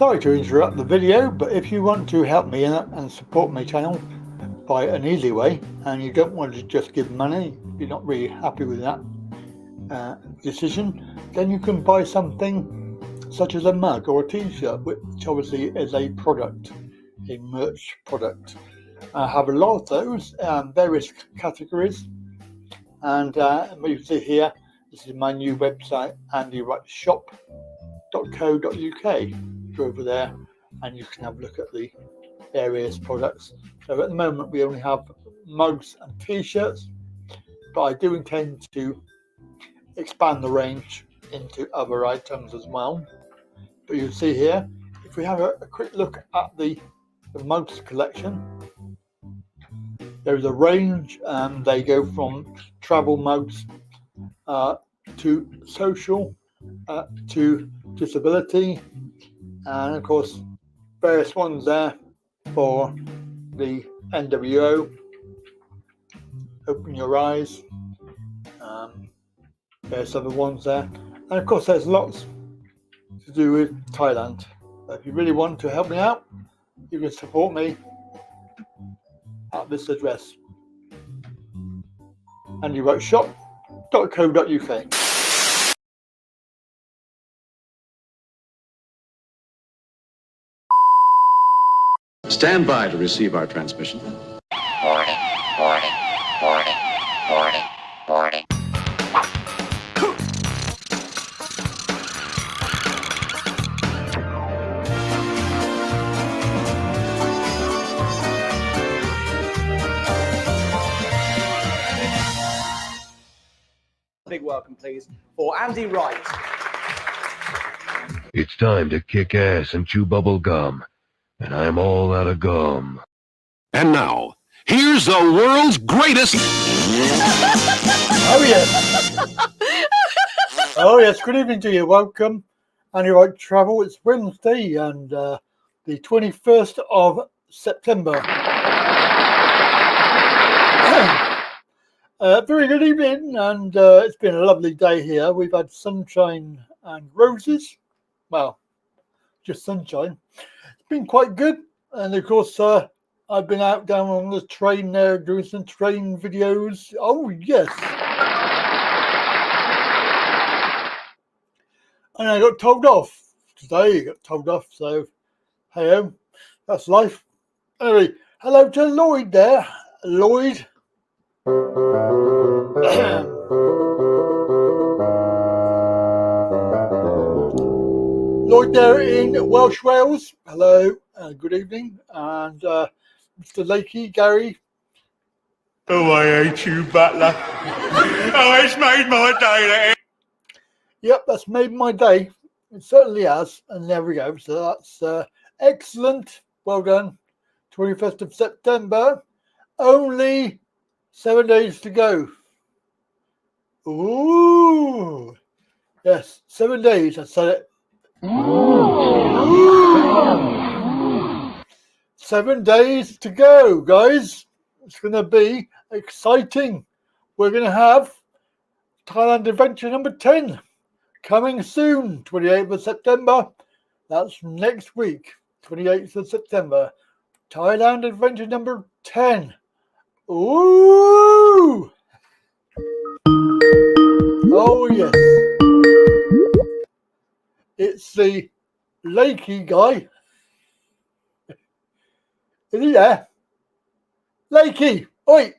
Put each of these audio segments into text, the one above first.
Sorry to interrupt the video, but if you want to help me and support my channel by an easy way, and you don't want to just give money, you're not really happy with that decision, then you can buy something such as a mug or a t-shirt, which obviously is a product, a merch product. I have a lot of those, various categories, and what you see here, this is my new website, andywrightshop.co.uk. Go over there and you can have a look at the various products. So at the moment we only have mugs and t-shirts, but I do intend to expand the range into other items as well. But you see here, if we have a quick look at the mugs collection, there's a range, and they go from travel mugs to social, to disability, and of course various ones there for the NWO, open your eyes, there's other ones there, and of course there's lots to do with Thailand. If you really want to help me out, you can support me at this address, andywrightshop.co.uk. Stand by to receive our transmission. Warning. Big welcome, please, for Andy Wright. It's time to kick ass and chew bubble gum, and I'm all out of gum. And now, here's the world's greatest. Oh yes. Oh yes. Good evening to you. Welcome, Andy Wright Travel. It's Wednesday and the 21st of September. Very good evening, and it's been a lovely day here. We've had sunshine and roses. Well, just sunshine. It's been quite good, and of course I've been out down on the train there doing some train videos. Oh yes. And I got told off today. Got told off, so hey, that's life. Anyway, hello to Lloyd there. Lloyd. Lloyd there in Welsh Wales. Hello, good evening. And Mr. Lakey, Gary. Oh, I hate you, Butler. Oh, it's made my day. Yep, that's made my day. It certainly has. And there we go. So that's excellent. Well done. 21st of September. Only 7 days to go. Ooh. Yes, 7 days. I said it. Ooh. 7 days to go, guys. It's going to be exciting. We're going to have Thailand Adventure number 10 coming soon, 28th of September. That's next week, 28th of September. Thailand Adventure number 10. Ooh! Oh, yes. It's the Lakey guy. Is he there? Lakey, oi,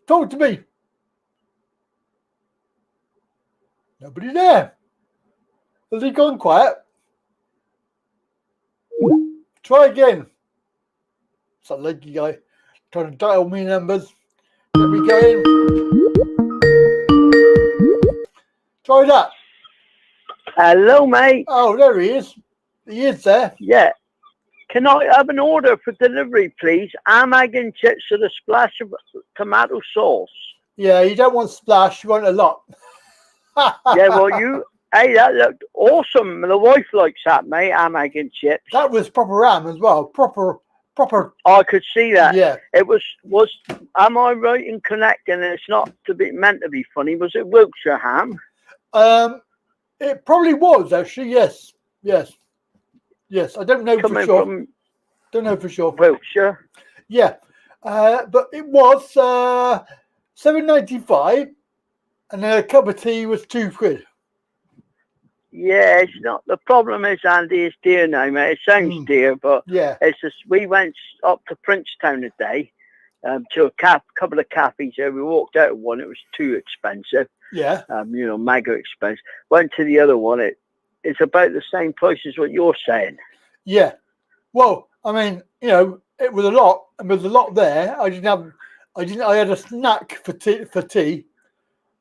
talk to me. Nobody there. Has he gone quiet? Try again. It's that Lakey guy trying to dial me numbers. Let me go in. Try that. Hello, mate. Oh, there he is. He is there. Yeah. Can I have an order for delivery, please? Ham, egg and chips with a splash of tomato sauce. Yeah, you don't want splash, you want a lot. Yeah, well, hey, that looked awesome. The wife likes that, mate, ham, egg and chips. That was proper ham as well. Proper. I could see that. Yeah. It was, am I right in connecting? It's not meant to be funny. Was it Wiltshire ham? It probably was, actually, yes. Yes. Yes, I don't know for coming sure. from Don't know for sure. Wiltshire. Yeah, but it was $7.95, and then a cup of tea was £2. Yeah, it's not. The problem is, Andy, it's dear now, mate. It sounds dear, but Yeah, it's just we went up to Princetown today to a couple of cafes there. We walked out of one; it was too expensive. yeah, You know, mega expensive. Went to the other one; it's about the same price as what you're saying. yeah. Well, I mean, you know, it was a lot, and there was a lot there. I had a snack for tea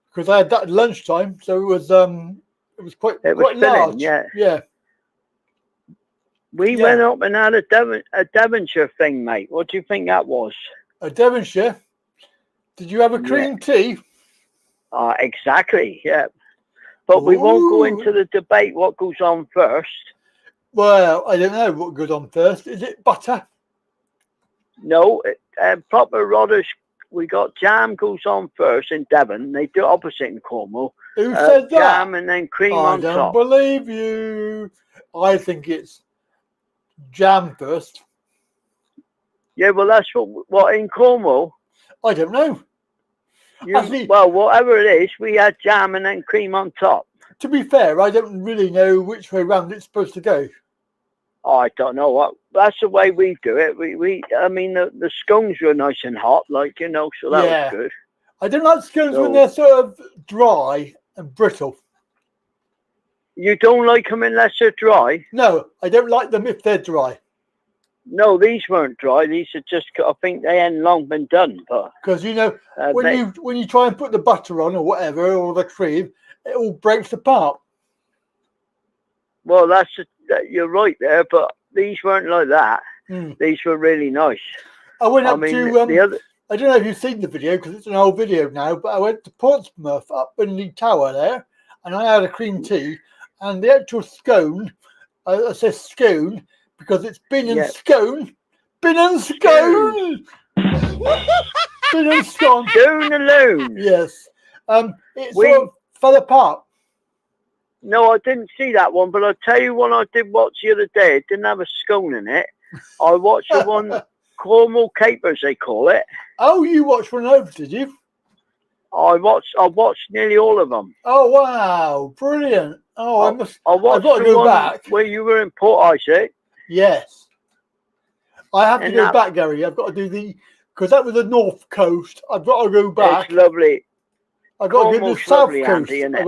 because I had that at lunchtime, so it was quite filling, large. yeah. Yeah. We went up and had a Devonshire thing, mate. What do you think that was? A Devonshire. Did you have a cream tea? Exactly, yeah. But we won't go into the debate what goes on first. Well, I don't know what goes on first. Is it butter? No, proper Rodders. We got jam goes on first in Devon. They do opposite in Cornwall. Who said that? Jam and then cream on top. I don't believe you. I think it's jam first. Yeah, well, that's what in Cornwall. I don't know. Well, whatever it is, we had jam and then cream on top. To be fair, I don't really know which way round it's supposed to go. I don't know what. That's the way we do it. I mean, the scones were nice and hot, like, you know, so that was good. I don't like scones when they're sort of dry and brittle. You don't like them unless they're dry? No, I don't like them if they're dry. No, these weren't dry. These are just, I think they hadn't long been done. But because, you know, when you try and put the butter on or whatever, or the cream, it all breaks apart. Well, you're right there, but these weren't like that. These were really nice. I went up to, I don't know if you've seen the video because it's an old video now, but I went to Portsmouth up in the tower there, and I had a cream tea, and the actual scone, I say scone because it's bin and scone, bin and scone, bin and scone, scone alone. Yes, it sort of fell apart. No, I didn't see that one, but I'll tell you one I did watch the other day. It didn't have a scone in it. I watched the one, Cornwall Capers, they call it. Oh, you watched one over, did you? I watched nearly all of them. Oh, wow. Brilliant. Oh, I watched I've got to go back. Where you were in Port Isaac. Yes. I have to go back, Gary. I've got to do because that was the north coast. I've got to go back. It's lovely. I've got to do the south lovely, coast. Andy, I've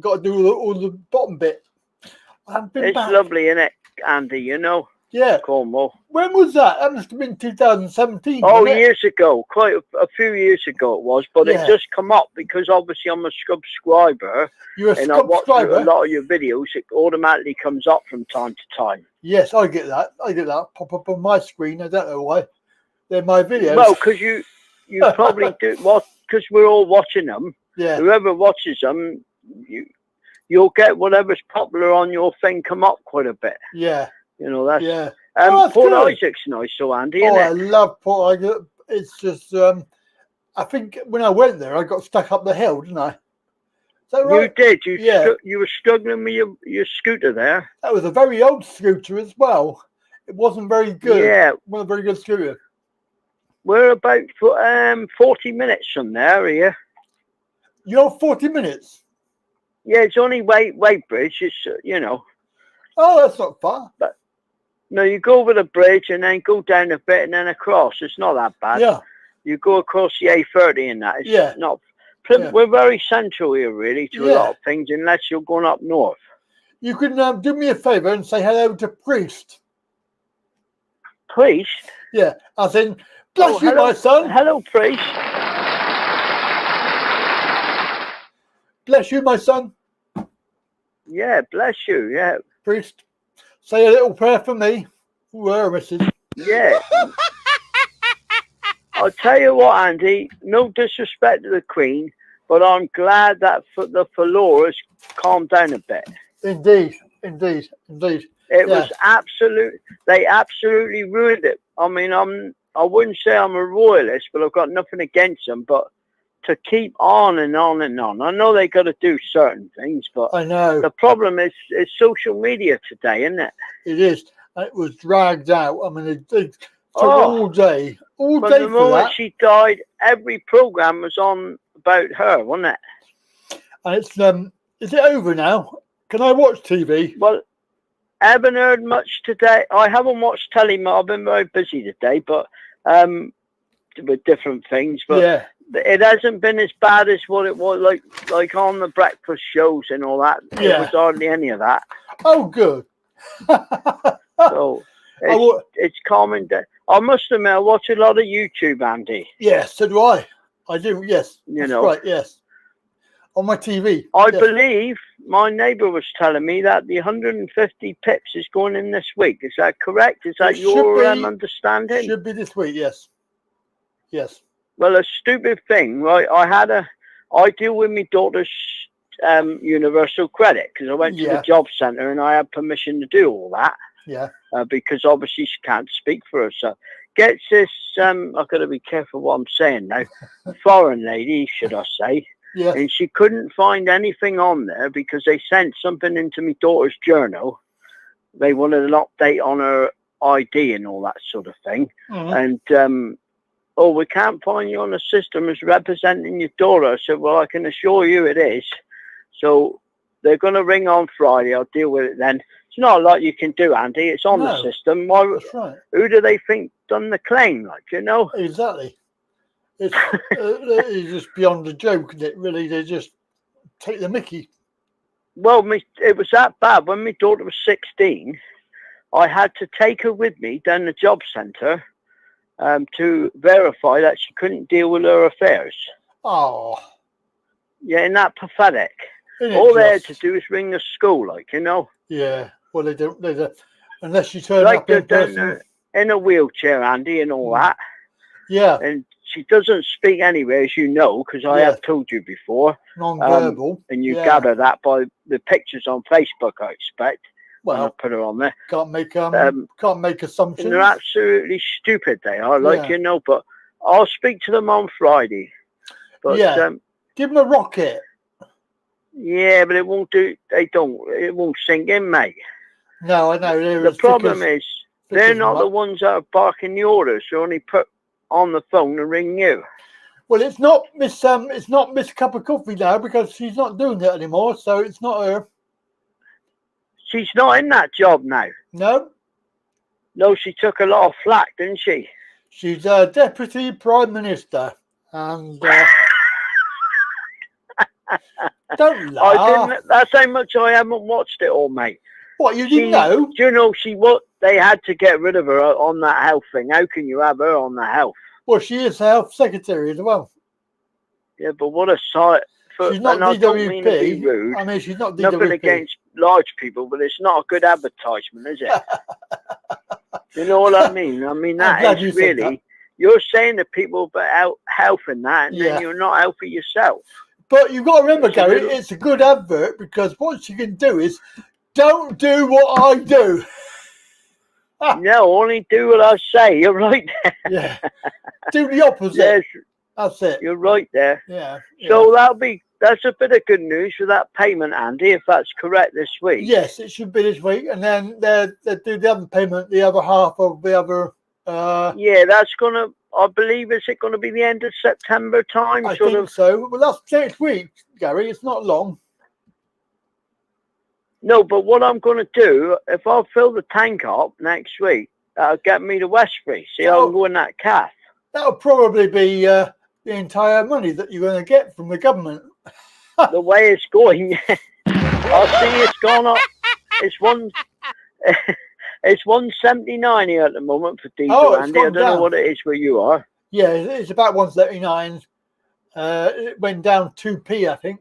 got to do all the bottom bit. It's lovely, isn't it, Andy? You know. Yeah. Cornwall. When was that? That must have been 2017. Oh, years ago. Quite a few years ago it was. But it just come up because obviously I'm a subscriber. You're a subscriber? I watch a lot of your videos. It automatically comes up from time to time. Yes, I get that. Pop up on my screen. I don't know why. They're my videos. Well, because you probably do. Well, because we're all watching them. Yeah. Whoever watches them, you'll get whatever's popular on your thing come up quite a bit. Yeah. You know, that's... Yeah. Port Isaac's nice, so Andy, isn't it? I love Port Isaac. It's just, I think when I went there, I got stuck up the hill, didn't I? Is that right? You did. You were struggling with your scooter there. That was a very old scooter as well. It wasn't very good. Yeah. It wasn't a very good scooter. We're about 40 minutes from there, are you? You're 40 minutes? Yeah, it's only Weybridge. It's, you know. Oh, that's not far. But no, you go over the bridge and then go down a bit and then across. It's not that bad. Yeah. You go across the A30 and that. It's not. We're very central here, really, to a lot of things, unless you're going up north. You can do me a favour and say hello to Priest. Priest? Yeah, as in, bless you, my son. Hello, Priest. Bless you, my son. Yeah, bless you, yeah. Priest, say a little prayer for me. Where, Mrs. Yeah. I'll tell you what, Andy, no disrespect to the Queen, but I'm glad that the Faloras calmed down a bit. Indeed. It was they absolutely ruined it. I mean, I wouldn't say I'm a royalist, but I've got nothing against them, but to keep on and on and on. I know they got to do certain things, but I know the problem is social media today, isn't it? It is. and it was dragged out. I mean, it took Oh. all day From for the moment that. she died, every program was on about her, wasn't it? And it's is it over now? Can I watch TV? Well, I haven't heard much today. I haven't watched telly. I've been very busy today, but with different things. But Yeah. it hasn't been as bad as what it was like on the breakfast shows and all that. Yeah. It was hardly any of that. Oh, good. So it's calming down. I must admit, I watch a lot of YouTube, Andy. Yes, so do I. I do, yes. You That's know. right, yes. On my TV. I yes. believe my neighbour was telling me that the 150 pips is going in this week. Is that correct? Is that your understanding? Should be this week, yes. Yes. Well, a stupid thing, right? I deal with my daughter's universal credit because I went to the job centre and I had permission to do all that. Yeah. Because obviously she can't speak for herself. Gets this, I've got to be careful what I'm saying now, foreign lady, should I say. Yeah. And she couldn't find anything on there because they sent something into my daughter's journal. They wanted an update on her ID and all that sort of thing. Mm-hmm. And, we can't find you on the system as representing your daughter. I said, well, I can assure you it is. So they're going to ring on Friday. I'll deal with it then. It's not a lot you can do, Andy. It's on the system. That's right. Who do they think done the claim? Like, you know? Exactly. It's, it's just beyond a joke, isn't it? Really, they just take the mickey. Well, it was that bad. When my daughter was 16, I had to take her with me down the job centre to verify that she couldn't deal with her affairs. Oh. Yeah, isn't that pathetic? All they had to do is ring the school, like, you know? Yeah. Well, they don't. Unless you turn up in person. In a wheelchair, Andy, and all that. Yeah. And she doesn't speak anyway, as you know, because I have told you before. Non-verbal. And you gather that by the pictures on Facebook, I expect. Well, I'll put her on there. Can't make assumptions. And they're absolutely stupid. They are, like, you know. But I'll speak to them on Friday. But give them a rocket. Yeah, but it won't do. It won't sink in, mate. No, I know. The problem is they're not the ones that are barking the orders. They're only put on the phone and ring you. Well, it's not Miss Cup of Coffee now because she's not doing it anymore. So it's not her. She's not in that job now. No. No, she took a lot of flack, didn't she? She's a deputy prime minister, and don't laugh. That's how much I haven't watched it all, mate. What, you didn't know? Do you know they had to get rid of her on that health thing? How can you have her on the health? Well, she is the health secretary as well. Yeah, but what a sight. She's not DWP. I don't mean to be rude. I mean, she's not DWP. Nothing against large people, but it's not a good advertisement, is it? You know what I mean? I mean, that is really... You're saying to people about health and that, and then you're not healthy yourself. But you've got to remember, Gary, it's a good advert because what you can do is don't do what I do. No, only do what I say. You're right there. Yeah. Do the opposite. Yes. That's it. You're right there. Yeah. So that's a bit of good news for that payment, Andy, if that's correct this week. Yes, it should be this week. And then they do the other payment, the other half of the other. Yeah, that's going to, I believe, is it going to be the end of September time? I think so. Well, that's next week, Gary. It's not long. No, but what I'm going to do, if I fill the tank up next week, that'll get me to Westbury. See, I can go in that calf. That'll probably be the entire money that you're going to get from the government. The way it's going, I see it's gone up. It's 179 here at the moment for diesel, Andy. I don't know what it is where you are. Yeah, it's about 179. It went down 2p, I think.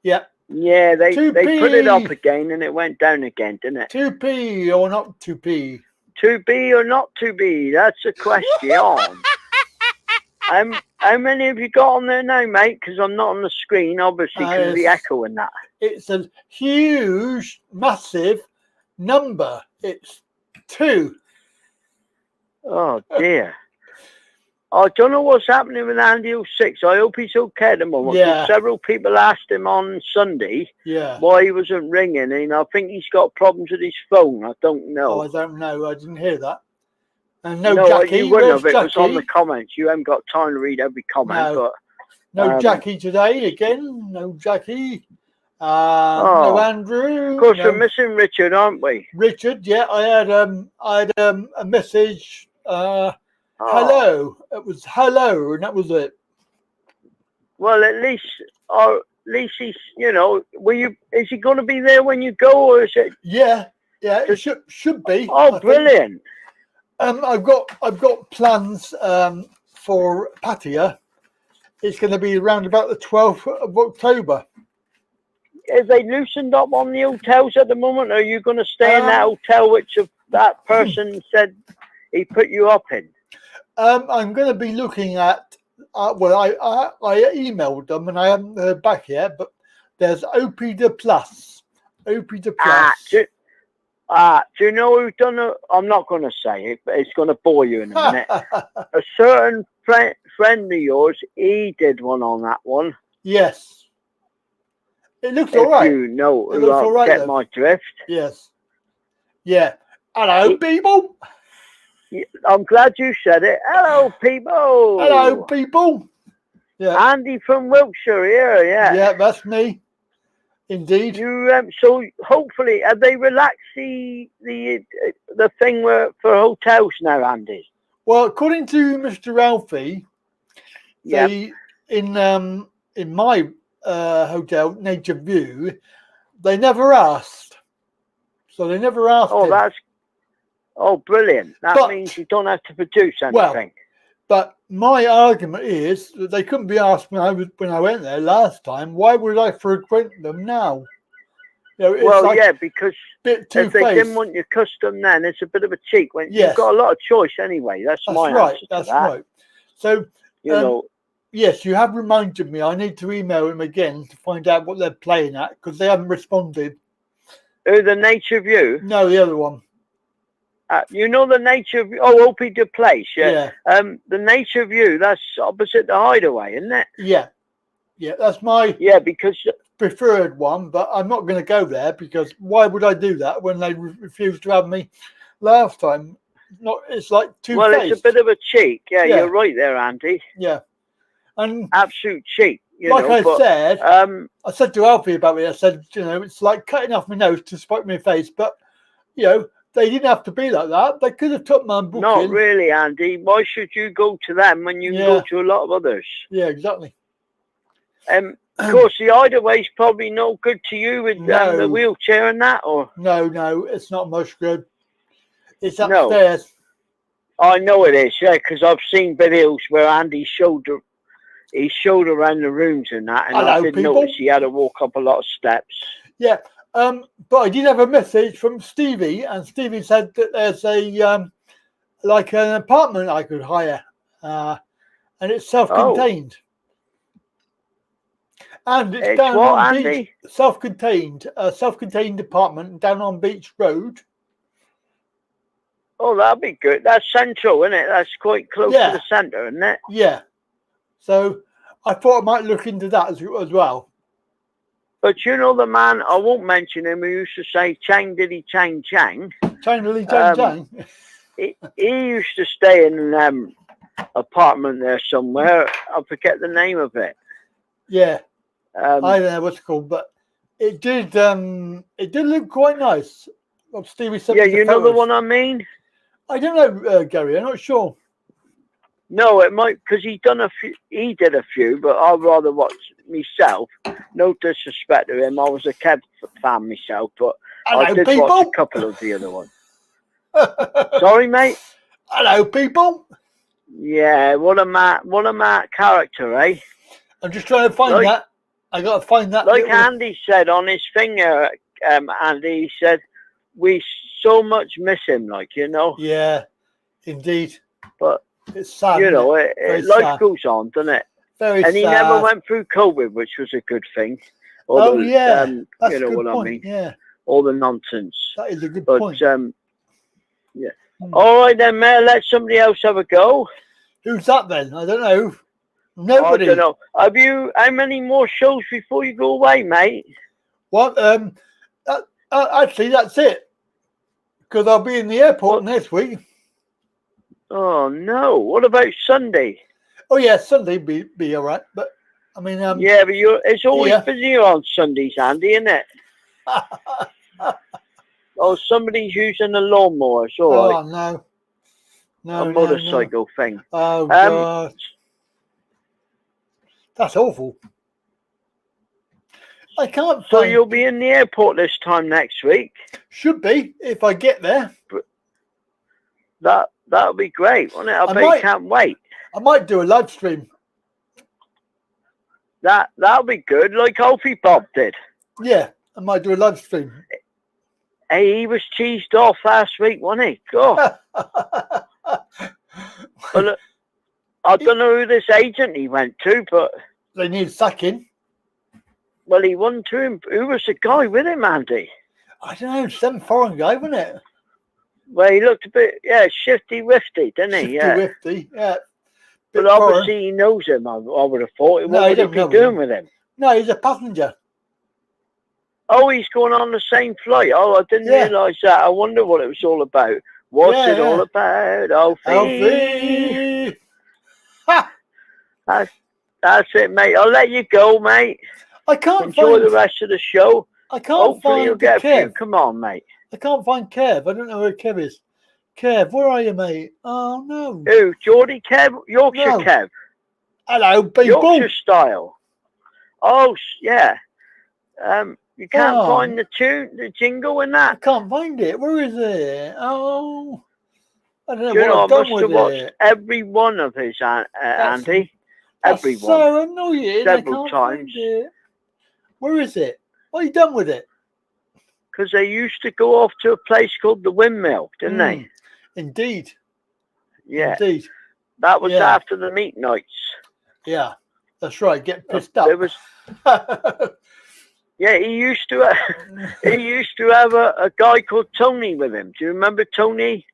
Yeah. Yeah, they put it up again and it went down again, didn't it? 2p or not 2p? 2b or not 2b? That's a question. How many have you got on there now, mate? Because I'm not on the screen, obviously, because of the echo and that. It's a huge, massive number. It's 2. Oh, dear. I don't know what's happening with Andy 06. I hope he's okay at the moment. Yeah. Several people asked him on Sunday Yeah. why he wasn't ringing, and I think he's got problems with his phone. I don't know. Oh, I don't know. I didn't hear that. And No, Jackie. you wouldn't Where's have. It was on the Jackie? comments. You haven't got time to read every comment, No. but No Jackie today again. No Jackie. No Andrew. Of course, no. we're missing Richard, aren't we? Richard, yeah, I had a message. Hello. It was hello, and that was it. Well, at least he's, is he going to be there when you go, or is it? Yeah, it should be. Oh, brilliant! I've got plans for Pattaya. It's going to be around about the 12th of October. Have they loosened up on the hotels at the moment? Or are you going to stay in that hotel which that person said he put you up in? I'm going to be looking at. Well, I emailed them and I haven't heard back yet. But there's OP de Plus. OP de Plus. Do you know who's done it? I'm not going to say it, but it's going to bore you in a minute. A certain friend of yours, he did one on that one. Yes. It looks all right. You know, it looks all right. Get my drift. Yes. Yeah. Hello, people. I'm glad you said it. Hello, people. Hello, people. Yeah. Andy from Wiltshire here. Yeah. Yeah, that's me. Indeed. You so hopefully have they relaxed the thing for hotels now, Andy? Well, according to Mr. Alfie, they in my hotel, Nature View, they never asked. So they never asked. Oh, brilliant! That means you don't have to produce anything. Well, but my argument is that they couldn't be asked when I went there last time. Why would I frequent them now? It's because bit if they didn't want your custom, then it's a bit of a cheek. When you've got a lot of choice anyway. That's my right. answer That's to that. right. So yes, you have reminded me. I need to email him again to find out what they're playing at because they haven't responded. Who, the Nature View? No, the other one. You know the Nature View? Oh, Opie de Place, yeah. The Nature View, that's opposite the Hideaway, isn't it? Yeah. Yeah, that's my because preferred one, but I'm not going to go there because why would I do that when they refused to have me last time? It's like two-faced. Well, it's a bit of a cheek. Yeah, you're right there, Andy. Yeah. And absolute cheek. I said to Alfie about it, I said, it's like cutting off my nose to spite my face, but, they didn't have to be like that. They could have took my booking. Not really, Andy. Why should you go to them when you can go to a lot of others? Yeah, exactly. Of course, the Hideaway's probably no good to you with the wheelchair and that, or? No, it's not much good. It's upstairs. No. I know it is, because I've seen videos where Andy showed around the rooms and that, and I did notice he had to walk up a lot of steps. Yeah. But I did have a message from Stevie, and Stevie said that there's an apartment I could hire, and it's self-contained. And it's down on Beach, self-contained apartment down on Beach Road. Oh, that'd be good. That's central, isn't it? That's quite close to the centre, isn't it? Yeah. So I thought I might look into that as well. But you know the man, I won't mention him, who used to say, Chang diddy chang chang. Chang diddy chang chang. He used to stay in an apartment there somewhere. I forget the name of it. Yeah. I don't know what it's called, but it did look quite nice. What Stevie said. Yeah, you know the one I mean? I don't know, Gary, I'm not sure. No, it might, because he did a few, but I'd rather watch myself. No disrespect to him, I was a Kev fan myself, but I did watch a couple of the other ones. Sorry, mate. Hello, people. Yeah, what a mad character, eh? I'm just trying to find that. I got to find that. Like Andy said on his finger, Andy, he said, we so much miss him, Yeah, indeed. But it's sad. Life goes on, doesn't it? Very and he sad. never went through COVID, which was a good thing. That's you know what point. I mean? Yeah. All the nonsense. That is a good point. Yeah. All right then, Mayor, let somebody else have a go. Who's that then? I don't know. I Nobody. don't know. How many more shows before you go away, mate? What? Actually, that's it. Because I'll be in the airport next week. Oh no! What about Sunday? Oh yeah, Sunday be all right. But I mean, yeah, but it's always busy on Sundays, Andy, isn't it? Oh, somebody's using a lawnmower. It's all right. Oh no, a motorcycle thing. Oh God, that's awful. I can't. So you'll be in the airport this time next week. Should be if I get there. That'll be great, won't it? I bet you can't wait. I might do a live stream. That'll be good, like Alfie Bob did. Yeah, I might do a live stream. Hey, he was cheesed off last week, wasn't he? God. Well, I don't know who this agent he went to, but they need sacking. Well, he won to him. Who was the guy with him, Andy? I don't know, some foreign guy, wasn't it? Well, he looked a bit, shifty-wifty, didn't he? Shifty-wifty, yeah. But obviously he knows him, I would have thought. What would he be doing with him? No, he's a passenger. Oh, he's going on the same flight. Oh, I didn't realise that. I wonder what it was all about. What's it all about, Alfie? That's it, mate. I'll let you go, mate. I can't enjoy the rest of the show. I can't Hopefully find you'll get Kev. a few. Come on, mate. I can't find Kev. I don't know where Kev is. Kev, where are you, mate? Oh no. Who? Geordie Kev? Yorkshire Kev? Hello, people. Yorkshire style. Oh yeah. You can't find the tune, the jingle, and that. I can't find it. Where is it? Oh, I don't know. You know, I must have watched it. every one of his, Andy. Every one. So annoying. Several times. Where is it? What have you done with it? Because they used to go off to a place called the Windmill, didn't they? Indeed. Yeah. Indeed. That was after the meat nights. Yeah, that's right. Get pissed up. It was. Yeah, he used to have a guy called Tony with him. Do you remember Tony?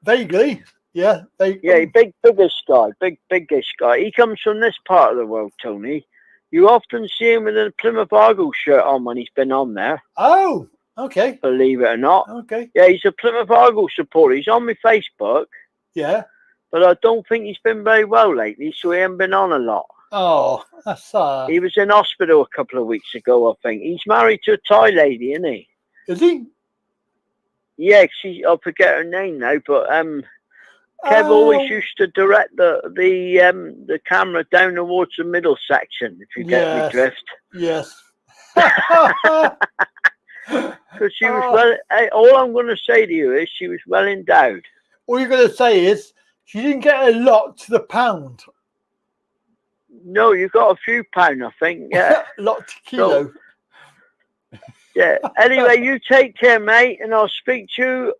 Vaguely. Yeah. Biggest guy. He comes from this part of the world, Tony. You often see him with a Plymouth Argyle shirt on when he's been on there. Oh, okay. Believe it or not. Okay. Yeah, he's a Plymouth Argyle supporter. He's on my Facebook. Yeah. But I don't think he's been very well lately, so he hasn't been on a lot. Oh, that's sad. He was in hospital a couple of weeks ago, I think. He's married to a Thai lady, isn't he? Is he? Yeah, I forget her name now, but Kev always used to direct the camera down towards the middle section, if you get me drift. Yes. Because she was all I'm going to say to you is she was well endowed. All you're going to say is she didn't get a lot to the pound. No, you got a few pound, I think. Yeah. Lot to kilo. So, yeah. Anyway, you take care, mate, and I'll speak to you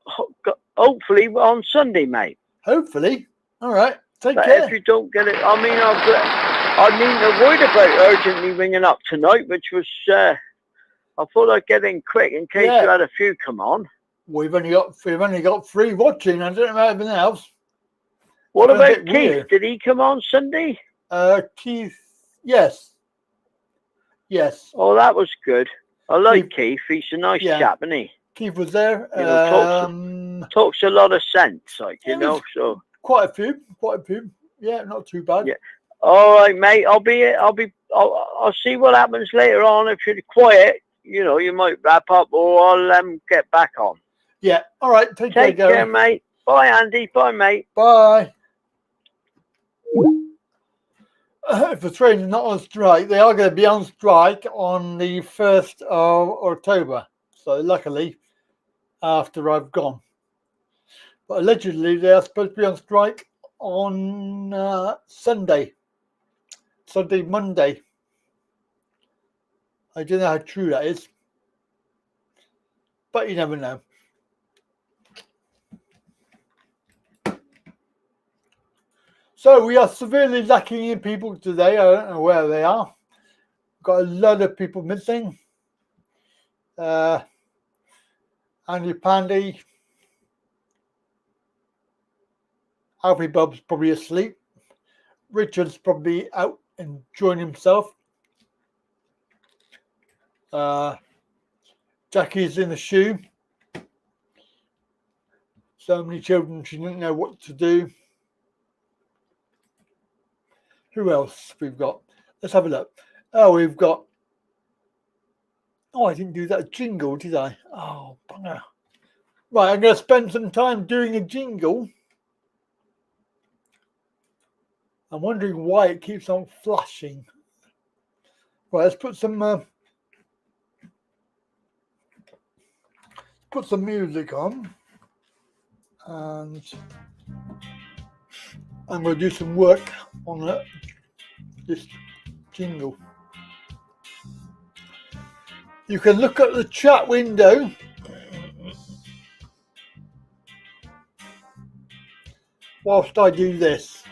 hopefully on Sunday, mate. Hopefully. All right. Take but care. If you don't get it, I mean, I needn't worried about urgently ringing up tonight, which was I thought I'd get in quick in case you had a few come on. We've only got 3 watching. I don't know about everything else. What about Keith? Weird. Did he come on Sunday? Keith, yes. Oh, that was good. I like Keith. He's a nice chap, isn't he? Keith was there. You know, talks a lot of sense, like So quite a few. Yeah, not too bad. Yeah. All right, mate. I'll see what happens later on. If you're quiet, you might wrap up, or I'll get back on. Yeah. All right. Take care, mate. Bye, Andy. Bye, mate. Bye. If the train is not on strike, they are going to be on strike on the 1st of October. So luckily, after I've gone. But allegedly, they are supposed to be on strike on Sunday, Monday. I don't know how true that is. But you never know. So we are severely lacking in people today. I don't know where they are. Got a lot of people missing. Andy Pandy. Alfie Bob's probably asleep. Richard's probably out enjoying himself. Jackie's in the shoe. So many children, she didn't know what to do. Who else we've got? Let's have a look. Oh, we've got... Oh, I didn't do that jingle, did I? Oh, bugger. Right, I'm going to spend some time doing a jingle. I'm wondering why it keeps on flashing. Right, let's put some music on. And I'm going to do some work on this jingle. You can look at the chat window. Whilst I do this.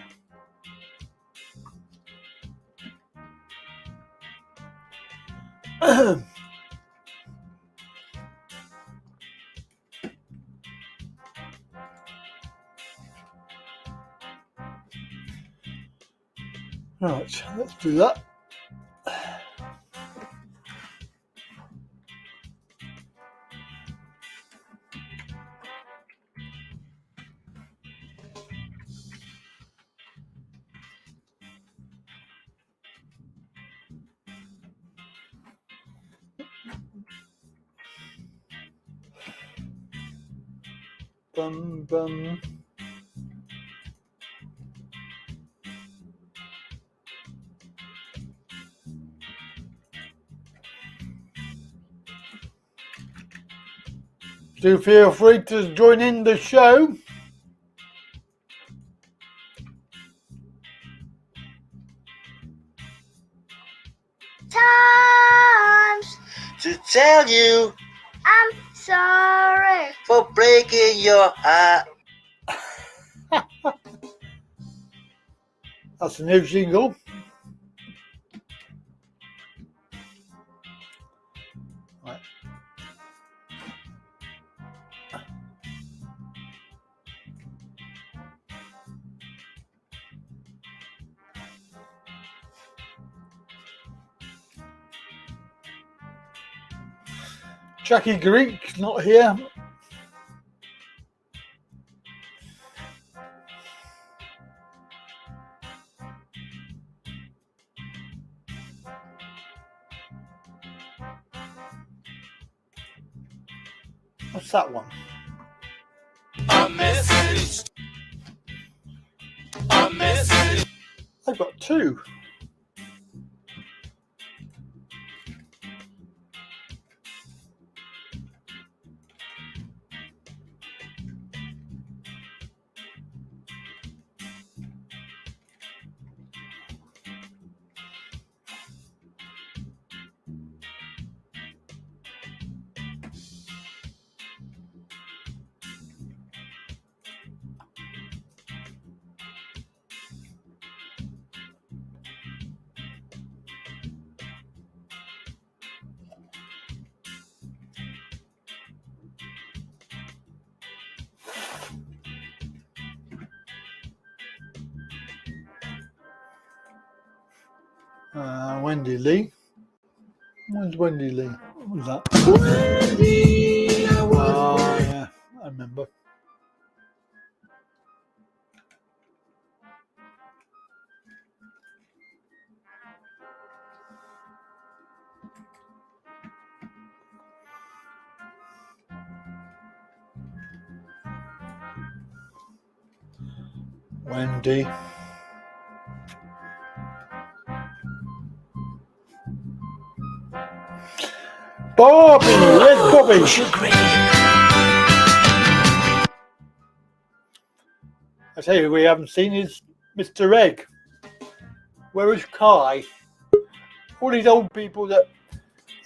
Right, let's do that. Bum, bum. Do feel free to join in the show. Times to tell you I'm sorry for breaking your heart. That's a new jingle. Right. Jackie Greek's not here. What's that one? A message. A message. I've got two. Wendy Lee. Where's Wendy Lee? What was that? Wendy, oh, yeah, I remember. Wendy. Bobby, where's Bobby? I tell you, we haven't seen is Mr. Egg. Where is Kai? All these old people that,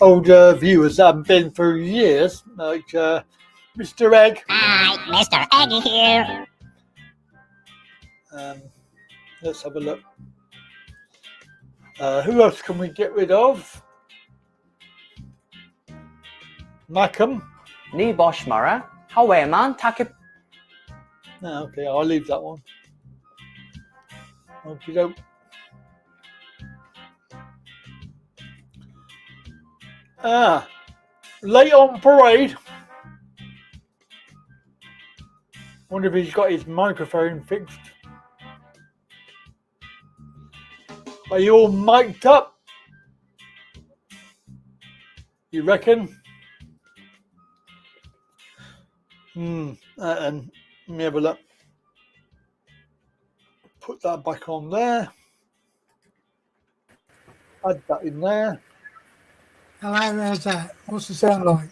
older viewers that haven't been for years, like Mr. Egg. Hi, Mr. Eggy here. Let's have a look. Who else can we get rid of? Mackham. Ni bosh mara. How man? Take it. No, okay, I'll leave that one. Okay, doke. Late on parade. Wonder if he's got his microphone fixed. Are you all mic'd up? You reckon? And let me have a look. Put that back on there. Add that in there. Hello, how's that? What's the sound like?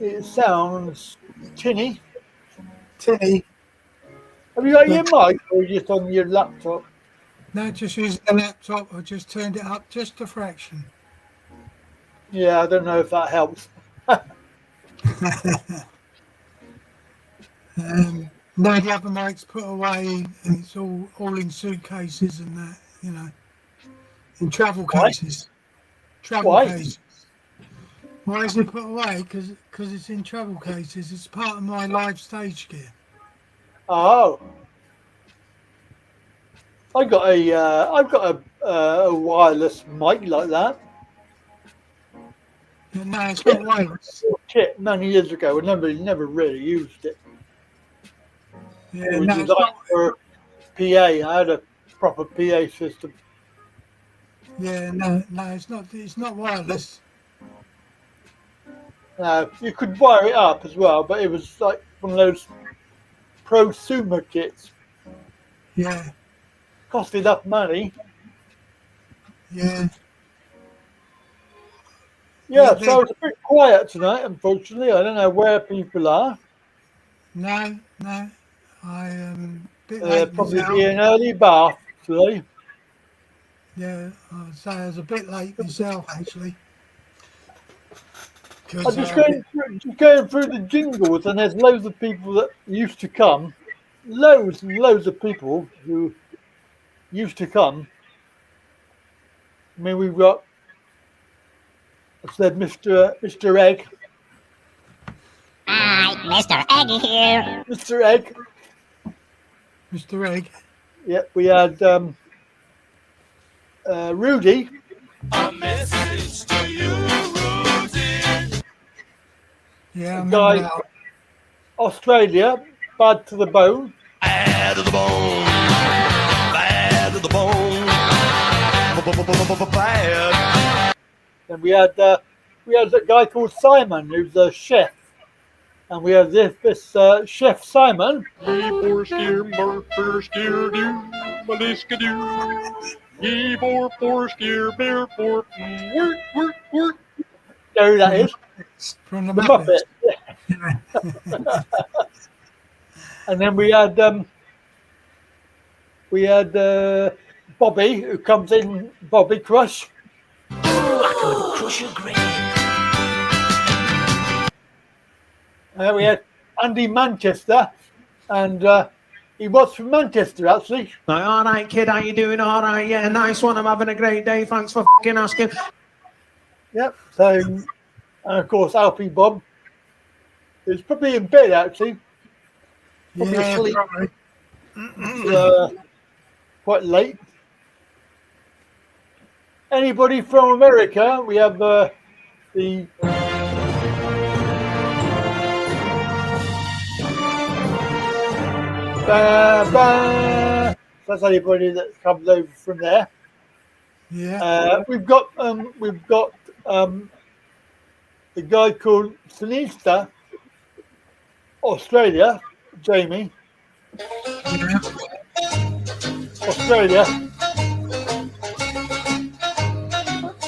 It sounds tinny. Tinny? Have you got your mic or just on your laptop? No, just using the laptop. I just turned it up just a fraction. Yeah, I don't know if that helps. No, the other mic's put away and it's all in suitcases and that, you know, in travel cases. Why? Cases. Why is it put away? Because it's in travel cases. It's part of my live stage gear. Oh, I've got a wireless mic like that. No, it's not wireless. Kit many years ago. I never really used it. Yeah, It was no, designed for PA. I had a proper PA system. yeah, no, it's not. It's not wireless. You could wire it up as well, but it was like one of those prosumer kits. Yeah, Cost enough money. yeah. Yeah, so it's a bit quiet tonight, unfortunately. I don't know where people are. No, I bit late Probably myself. be an early bath today. Yeah, I'd say I was a bit late myself actually. I'm just going through the jingles, and there's loads of people that used to come. Loads and loads of people who used to come. I mean, we've got, I said, Mr. Egg. Hi, Mr. Eggy here. Mr. Egg. Mr. Egg. Yeah, we had Rudy. A message to you, Rudy. Yeah, I Guy, remember that. Australia, bad to the bone. Bad to the bone. Bad to the bone. Bad. And we had that guy called Simon, who's a chef. And we have this Chef Simon. Know who that is? From the Muppet. Muppets. And then we had Bobby, who comes in, Bobby Crush. Ooh, I could crush your grave. And then we had Andy Manchester, and he was from Manchester actually. All right, kid, how you doing? All right, yeah, nice one. I'm having a great day. Thanks for fucking asking. Yep. So, and of course Alfie Bob. He was probably in bed actually. Probably Yeah, asleep. probably. Quite late. Anybody from America? We have the. That's anybody that comes over from there. Yeah. We've got the guy called Sinista, Australia, Jamie. Yeah. Australia.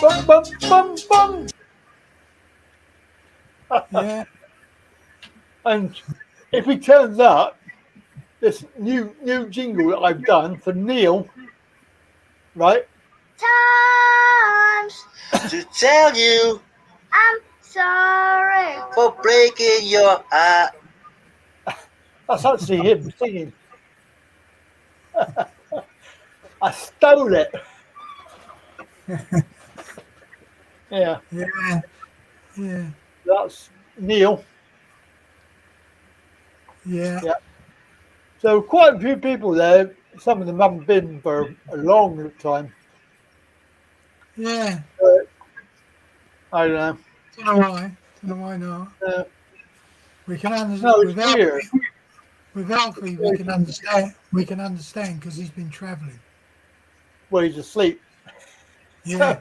Bum, bum, bum, bum. Yeah. And if it turns out this new jingle that I've done for Neil, right? Times. To tell you I'm sorry. for breaking your heart. That's actually him singing. I stole it. Yeah. Yeah. Yeah. That's Neil. Yeah. Yeah. So quite a few people there some of them haven't been for a long time. Yeah. I don't know. Don't know why. Don't know why not. We can understand. No, it's weird. With Alfie, we can understand. We can understand because he's been travelling. Well, he's asleep. Yeah.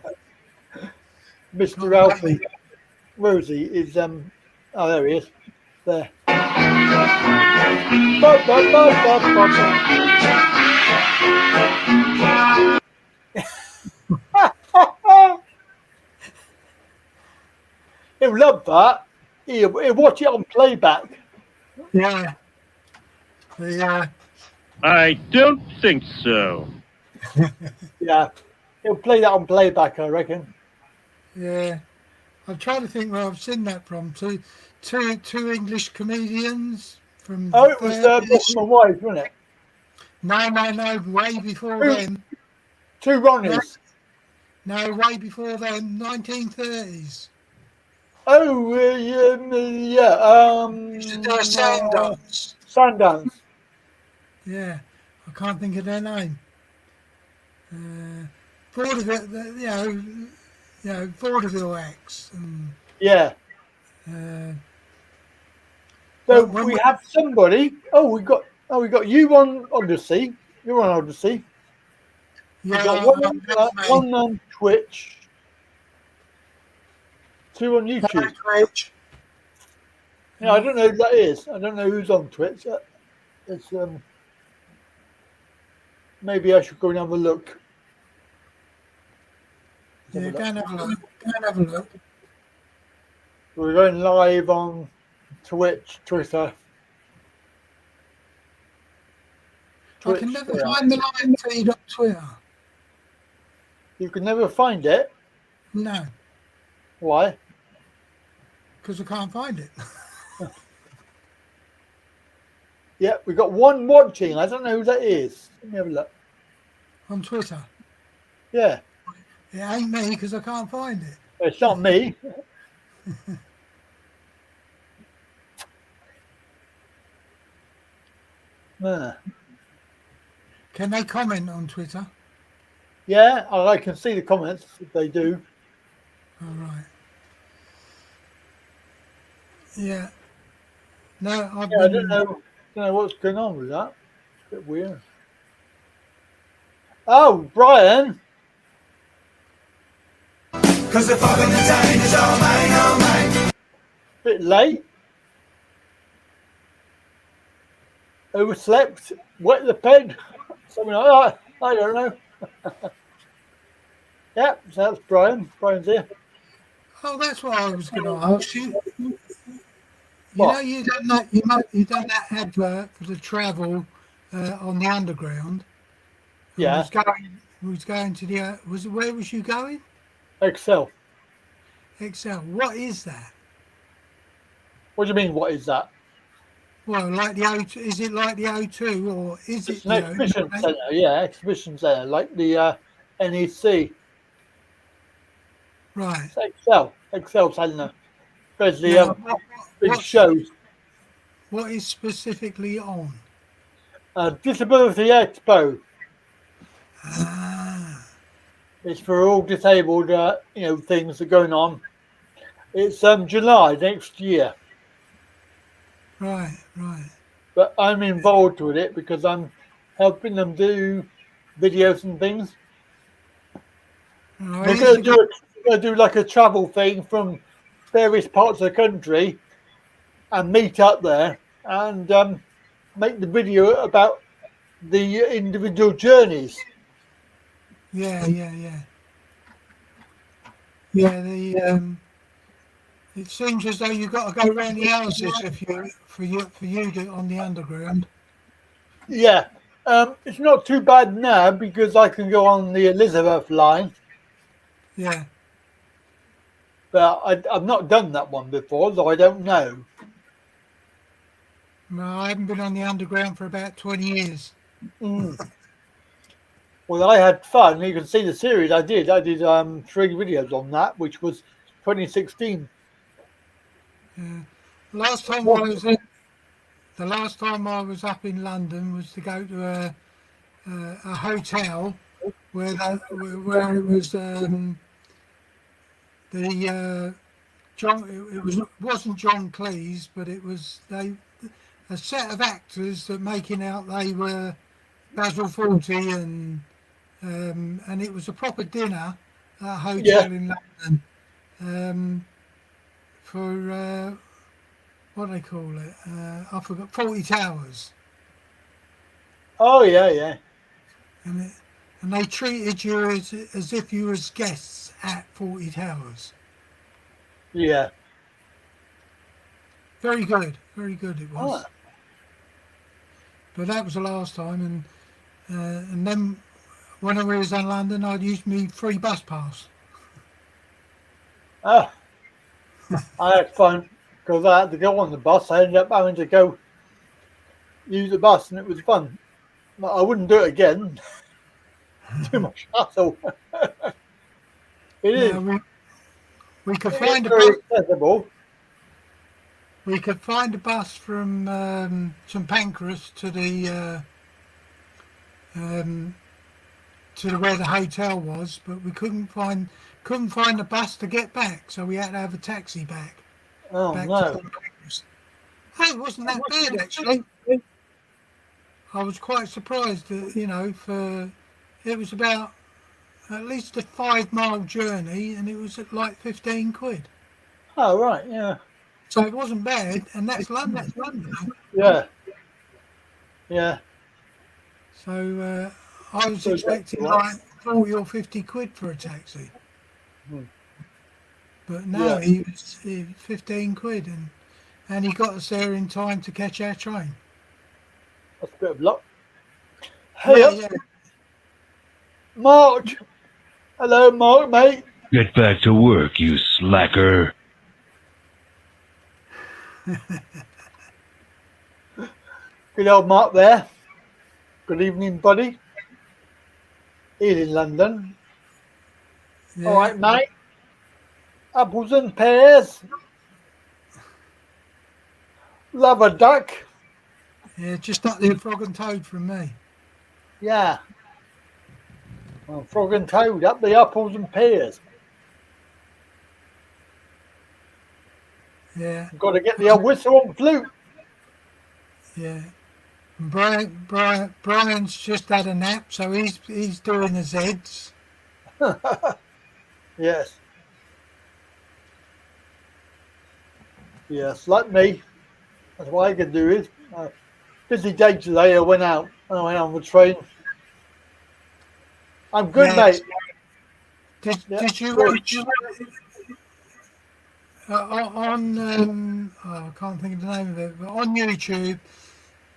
Mr. Alfie. Where is he? Is oh, there he is. There. He'll love that. He'll watch it on playback. Yeah. Yeah. I don't think so. Yeah. He'll play that on playback, I reckon. Yeah. I'm trying to think where I've seen that from. Two English comedians from. Oh, it was Bottom Wife, wasn't it? No, way before them. Two Ronnies. No, way before them, 1930s. Oh, yeah. Sundance. Sundance. Yeah, I can't think of their name. Vaudeville acts. Yeah. So we have somebody. We got you on Odyssey. You're on Odyssey. Yeah, we got one on Twitch. Two on YouTube. Twitch. Yeah, I don't know who that is. I don't know who's on Twitch. It's maybe I should go and have a look. Yeah, go and have a look. We're going live on Twitch, Twitter. I can never find the live feed on Twitter. You can never find it? No. Why? Because I can't find it. Yeah, we've got one watching. I don't know who that is. Let me have a look. On Twitter? Yeah. It ain't me because I can't find it. It's not me. Can they comment on Twitter? Yeah, I can see the comments if they do. All right. Yeah. No, I don't know what's going on with that. It's a bit weird. Oh, Brian. Cause the fucking time is all mine. Bit late. Overslept. Wet the bed. Something like that. I don't know. Yeah, so that's Brian. Brian's here. Oh, that's what I was going to ask you. You What? know, you done that advert for the travel on the underground. Yeah. Was going to the. Where was you going? Excel. Excel. What is that? What do you mean? What is that? Well, like the O2. Is it like the O2 or is It's it an exhibition centre? Yeah, exhibition centre like the NEC. Right. It's Excel centre. There's the big shows. What is specifically on? Disability Expo. It's for all disabled, things that are going on. It's July next year. Right. But I'm involved with it because I'm helping them do videos and things. We're going to do like a travel thing from various parts of the country and meet up there and make the video about the individual journeys. Yeah. Yeah, it seems as though you've got to go around the houses for you on the underground. Yeah, it's not too bad now because I can go on the Elizabeth line. Yeah. But I've not done that one before, so I don't know. No, I haven't been on the underground for about 20 years. Well, I had fun. You can see the series I did. I did 3 videos on that, which was 2016. Yeah. The last time I was up in London was to go to a hotel where it was John. It wasn't John Cleese, but it was a set of actors that making out they were Basil Fawlty, and it was a proper dinner at a hotel in London for what do they call it? I forgot. 40 Towers. Oh yeah. And they treated you as if you was guests at 40 Towers. Yeah. Very good it was. Oh. But that was the last time, and then when I was in London, I'd use me free bus pass. I had fun because I had to go on the bus. I ended up having to go use the bus, and it was fun. But I wouldn't do it again. Too much hassle. It is. We could find a very bus. accessible. We could find a bus from St Pancras to where the hotel was, but we couldn't find a bus to get back, so we had to have a taxi back. Oh back no! To St Pancras. Hey, it wasn't that bad actually. I was quite surprised that it was about at least a 5-mile journey, and it was at like 15 quid. Oh right, yeah. So it wasn't bad, and that's London. Yeah. So I was expecting like 40 or 50 quid for a taxi. But no, he was 15 quid, and he got us there in time to catch our train. That's a bit of luck. Hey, Mark. Hello, Mark, mate. Get back to work, you slacker. Good old Mark there. Good evening, buddy. He's in London. Yeah. All right, mate. Apples and pears. Love a duck. Yeah, just up there, frog and toad from me. Yeah. Well, frog and toad, up the apples and pears. Yeah. Got to get the old whistle and flute. Yeah. And Brian's just had a nap, so he's doing the Zeds. Yes. Yes, like me. That's what I can do is. Busy day today, I went out on the train. I'm good, mate. Did you watch on I can't think of the name of it, but on YouTube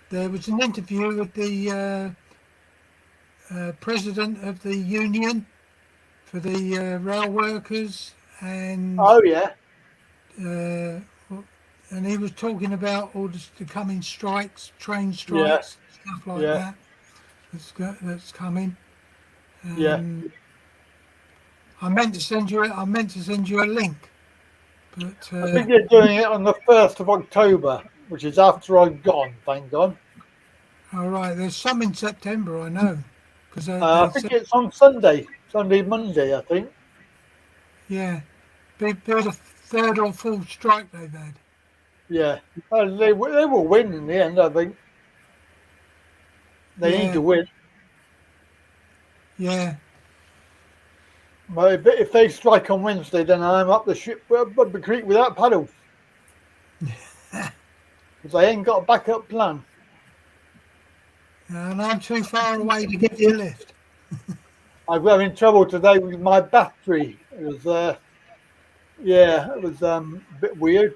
there was an interview with the president of the union for the rail workers, and and he was talking about all the coming strikes, train strikes, stuff like that. That's coming. I meant to send you a link, but I think they're doing it on the 1st of October, which is after I'm gone. Thank God. All right, there's some in September, I know, because I think it's on Sunday, Monday, I think. Yeah, be the third or fourth strike they've had. Yeah, they will win in the end. I think they need to win. Yeah. Well, if they strike on Wednesday, then I'm up the ship, up the creek without paddle. Because I ain't got a backup plan. And I'm too far away to get you a lift. I'm having trouble today with my battery. It was, it was a bit weird.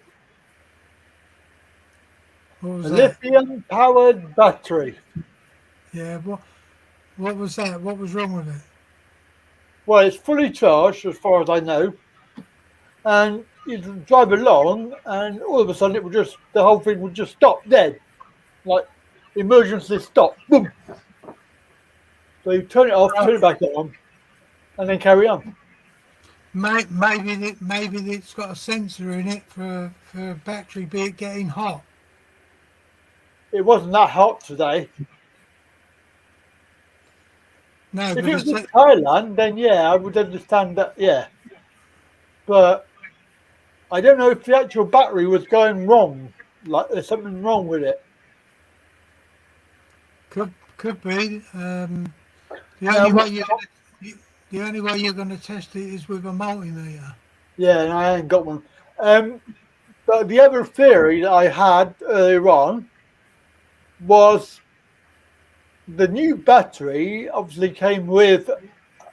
What was a that? lithium-powered battery. Yeah, what was that? What was wrong with it? Well, it's fully charged as far as I know, and you drive along, and all of a sudden the whole thing would just stop dead, like emergency stop, boom. So you turn it off, turn it back on, and then carry on. Maybe it's got a sensor in it for battery getting hot. It wasn't that hot today. No, If but it was in Thailand, then yeah, I would understand that. Yeah, but I don't know if the actual battery was going wrong. Like there's something wrong with it. could be. The Now, only way the only way you're going to test it is with a multimeter. yeah, and I ain't got one. But the other theory that I had earlier on was the new battery obviously came with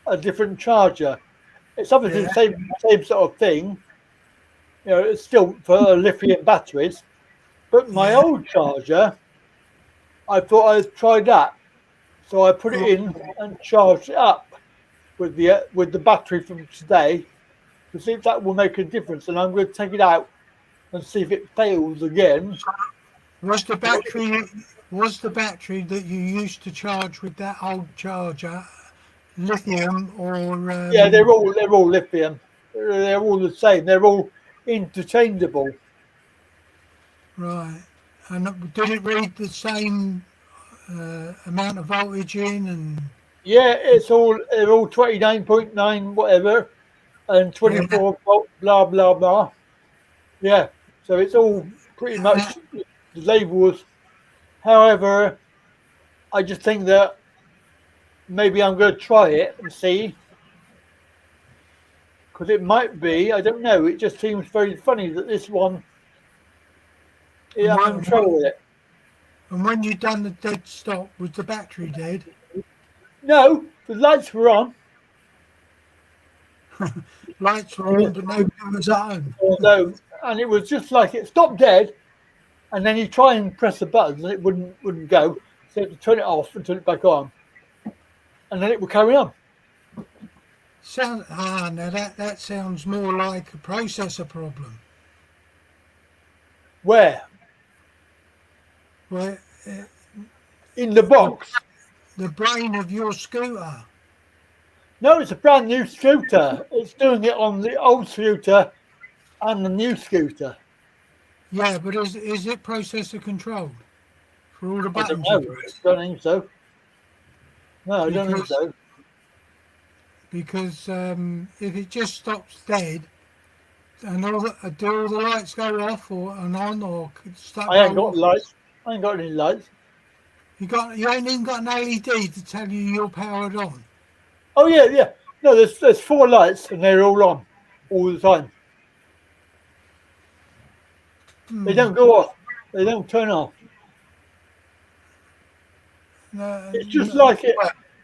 a different charger. It's obviously the same sort of thing. You know, it's still for lithium batteries. But my old charger, I thought I'd try that. So I put it in and charged it up with the battery from today to see if that will make a difference. And I'm going to take it out and see if it fails again. Was the battery that you used to charge with that old charger lithium or? Yeah, they're all lithium. They're all the same. They're all interchangeable. Right. And did it read the same amount of voltage in? And Yeah, they're all 29.9 whatever and 24 volt blah blah blah. Yeah, so it's all pretty much the labels. However, I just think that maybe I'm going to try it and see, because it might be. I don't know. It just seems very funny that this one, I'm having trouble with it. And when you done the dead stop, was the battery dead? No, the lights were on. Lights were on, but nobody was at home. No, and it was just like it stopped dead, and then you try and press the buttons and it wouldn't go. So you have to turn it off and turn it back on, and then it would carry on. Now that sounds more like a processor problem. Where? Well, in the box. The brain of your scooter. No, it's a brand new scooter. It's doing it on the old scooter and the new scooter. Yeah, but is it processor controlled for all the buttons? I don't think so. No, I don't think so. Because if it just stops dead, and do all the lights go off or on or start? I ain't got lights. I ain't got any lights. You ain't even got an LED to tell you you're powered on. Oh yeah. No, there's 4 lights and they're all on all the time. They don't go off. They don't turn off. No, it's just like it.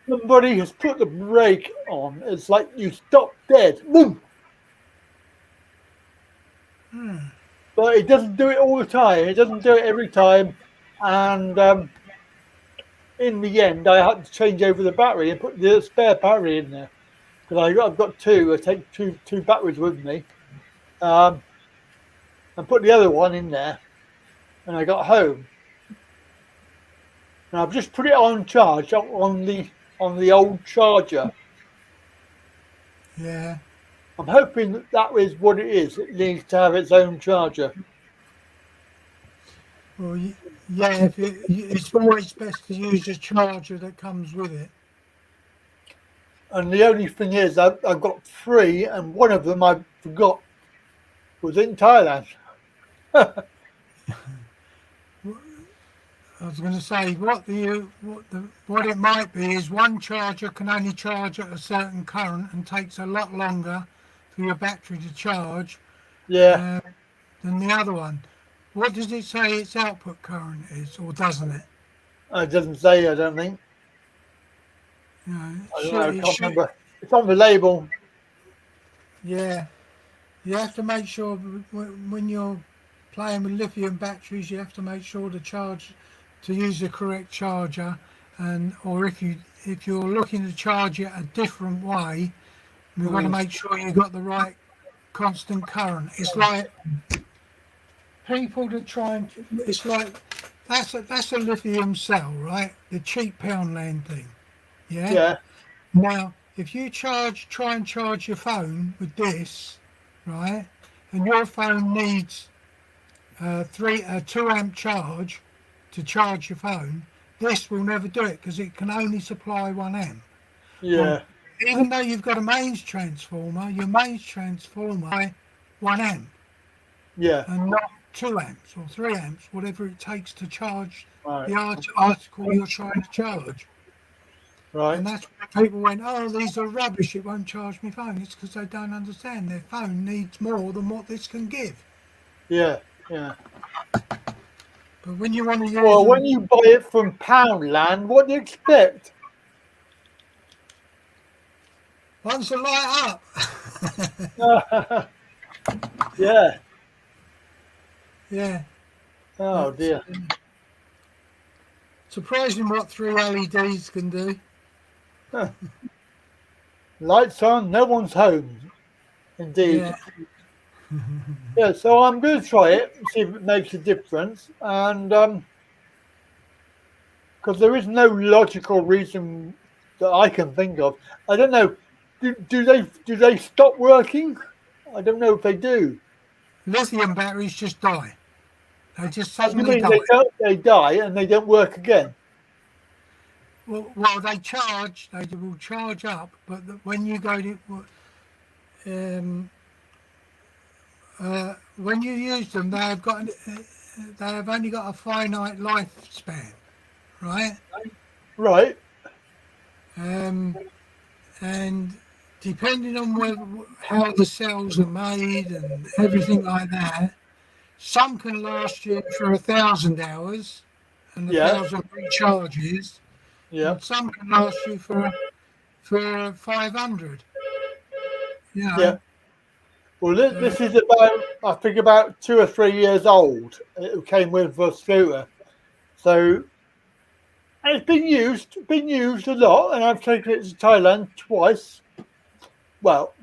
Somebody has put the brake on. It's like you stop dead. Boom. But it doesn't do it all the time. It doesn't do it every time. And in the end, I had to change over the battery and put the spare battery in there, because I've got 2. I take two batteries with me, and put the other one in there. And I got home, and I've just put it on charge on the old charger. Yeah. I'm hoping that is what it is. It needs to have its own charger. Well, yeah, it's always best to use a charger that comes with it. And the only thing is, I've got 3, and one of them I forgot was in Thailand. I was going to say what it might be is one charger can only charge at a certain current and takes a lot longer for your battery to charge. Yeah. Than the other one. What does it say its output current is, or doesn't it? It doesn't say. I don't think. No, I can't remember. It's on the label. Yeah. You have to make sure when you're playing with lithium batteries, you have to make sure to use the correct charger, or if you're looking to charge it a different way, you've got to make sure you've got the right constant current. It's like people that try and it's like that's a lithium cell, right? The cheap Poundland thing. Yeah. Now, if you try and charge your phone with this, right, and your phone needs a 2 amp charge to charge your phone, this will never do it because it can only supply 1 amp. Yeah. Even though you've got a mains transformer, your mains transformer by 1 amp Yeah. and not 2 amps or 3 amps, whatever it takes to charge Right. the article you're trying to charge. Right. And that's why people went, oh, these are rubbish, it won't charge my phone. It's because they don't understand their phone needs more than what this can give. Yeah. Yeah. But when you want to use Well, when you buy it from Poundland, what do you expect? once the light up. Yeah. Yeah. Oh dear. Surprising what 3 LEDs can do. Huh. Lights on, no one's home. Indeed. Yeah. Yeah, so I'm going to try it and see if it makes a difference. And because there is no logical reason that I can think of. I don't know. Do they stop working? I don't know if they do. Lithium batteries just die. They just What do you suddenly mean die. they die and they don't work again? Well, they charge. They will charge up, but when you go to when you use them, they have only got a finite lifespan, right? Right. And depending on how the cells are made and everything like that, some can last you for 1,000 hours and 1,000 recharges. Yeah. And some can last you for 500. You know? Yeah. Well, this is about, I think, about 2 or 3 years old. It came with the scooter, so it's been used a lot, and I've taken it to Thailand twice. Well,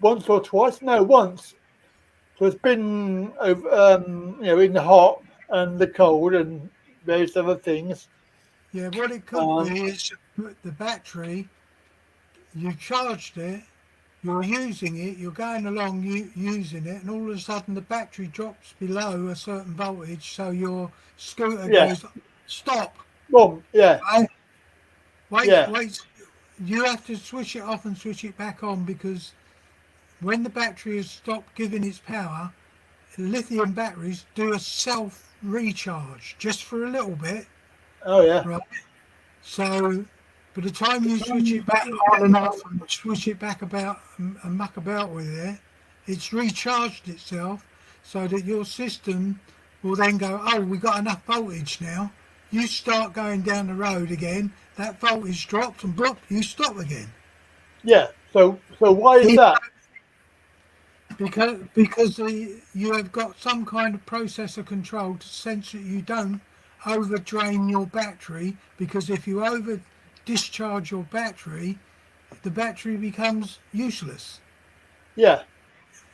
once or twice? No, once. So it's been in the hot and the cold and various other things. Yeah, what it could be is the battery. You charged it. You're using it, you're going along using it, and all of a sudden the battery drops below a certain voltage, so your scooter goes, stop. Boom, yeah. Right? Wait, you have to switch it off and switch it back on, because when the battery has stopped giving its power, lithium batteries do a self-recharge, just for a little bit. Oh, yeah. Right? So by the time you switch it back on and off and switch it back about and muck about with it, it's recharged itself so that your system will then go, oh, we got enough voltage now. You start going down the road again, that voltage drops and bloop, you stop again. Yeah, so why is that? Because you have got some kind of processor control to sense that you don't over drain your battery, because if you over discharge your battery, the battery becomes useless. Yeah.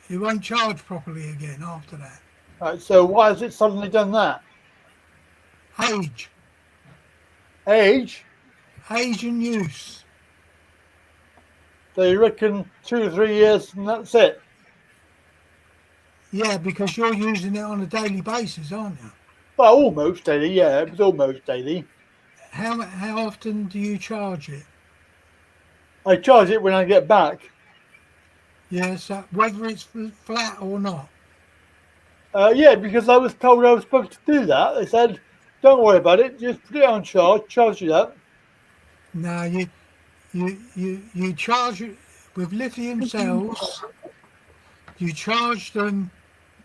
It won't charge properly again after that. Right, so why has it suddenly done that? Age. Age? Age and use. So you reckon 2 or 3 years and that's it? Yeah, because you're using it on a daily basis, aren't you? Well, almost daily, yeah. It was almost daily. How often do you charge it? I charge it when I get back. Yeah, so whether it's flat or not. Yeah, because I was told I was supposed to do that. They said, don't worry about it, just put it on charge it up. No, you charge it with lithium cells. You charge them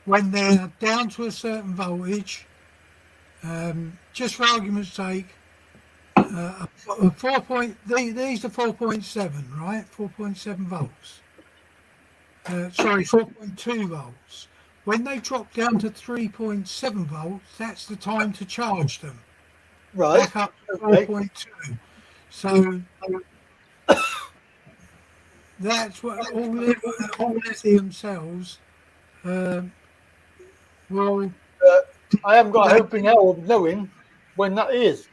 when they're down to a certain voltage. Just for argument's sake, these are 4.7, right? 4.7 volts. Sorry, 4.2 volts. When they drop down to 3.7 volts, that's the time to charge them. Right. Back up to 4.2. So that's what all lithium cells will. I haven't got a hope in hell of knowing when that is.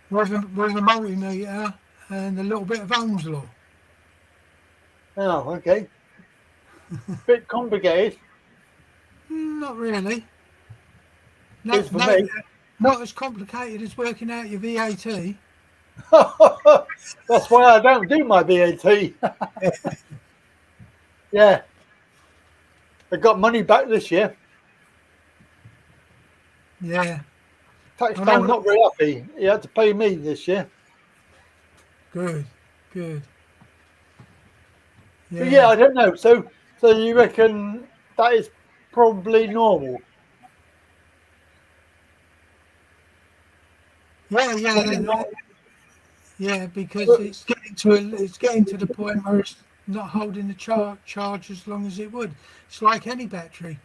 With a multimeter and a little bit of Ohm's law. Oh, okay. Bit complicated. Not really. It's for me. Not as complicated as working out your VAT. That's why I don't do my VAT. Yeah. I got money back this year. Yeah. Taxman not very happy. He had to pay me this year. Good. But yeah, I don't know. So you reckon that is probably normal? Yeah, because it's getting to the point where it's not holding the charge as long as it would. It's like any battery.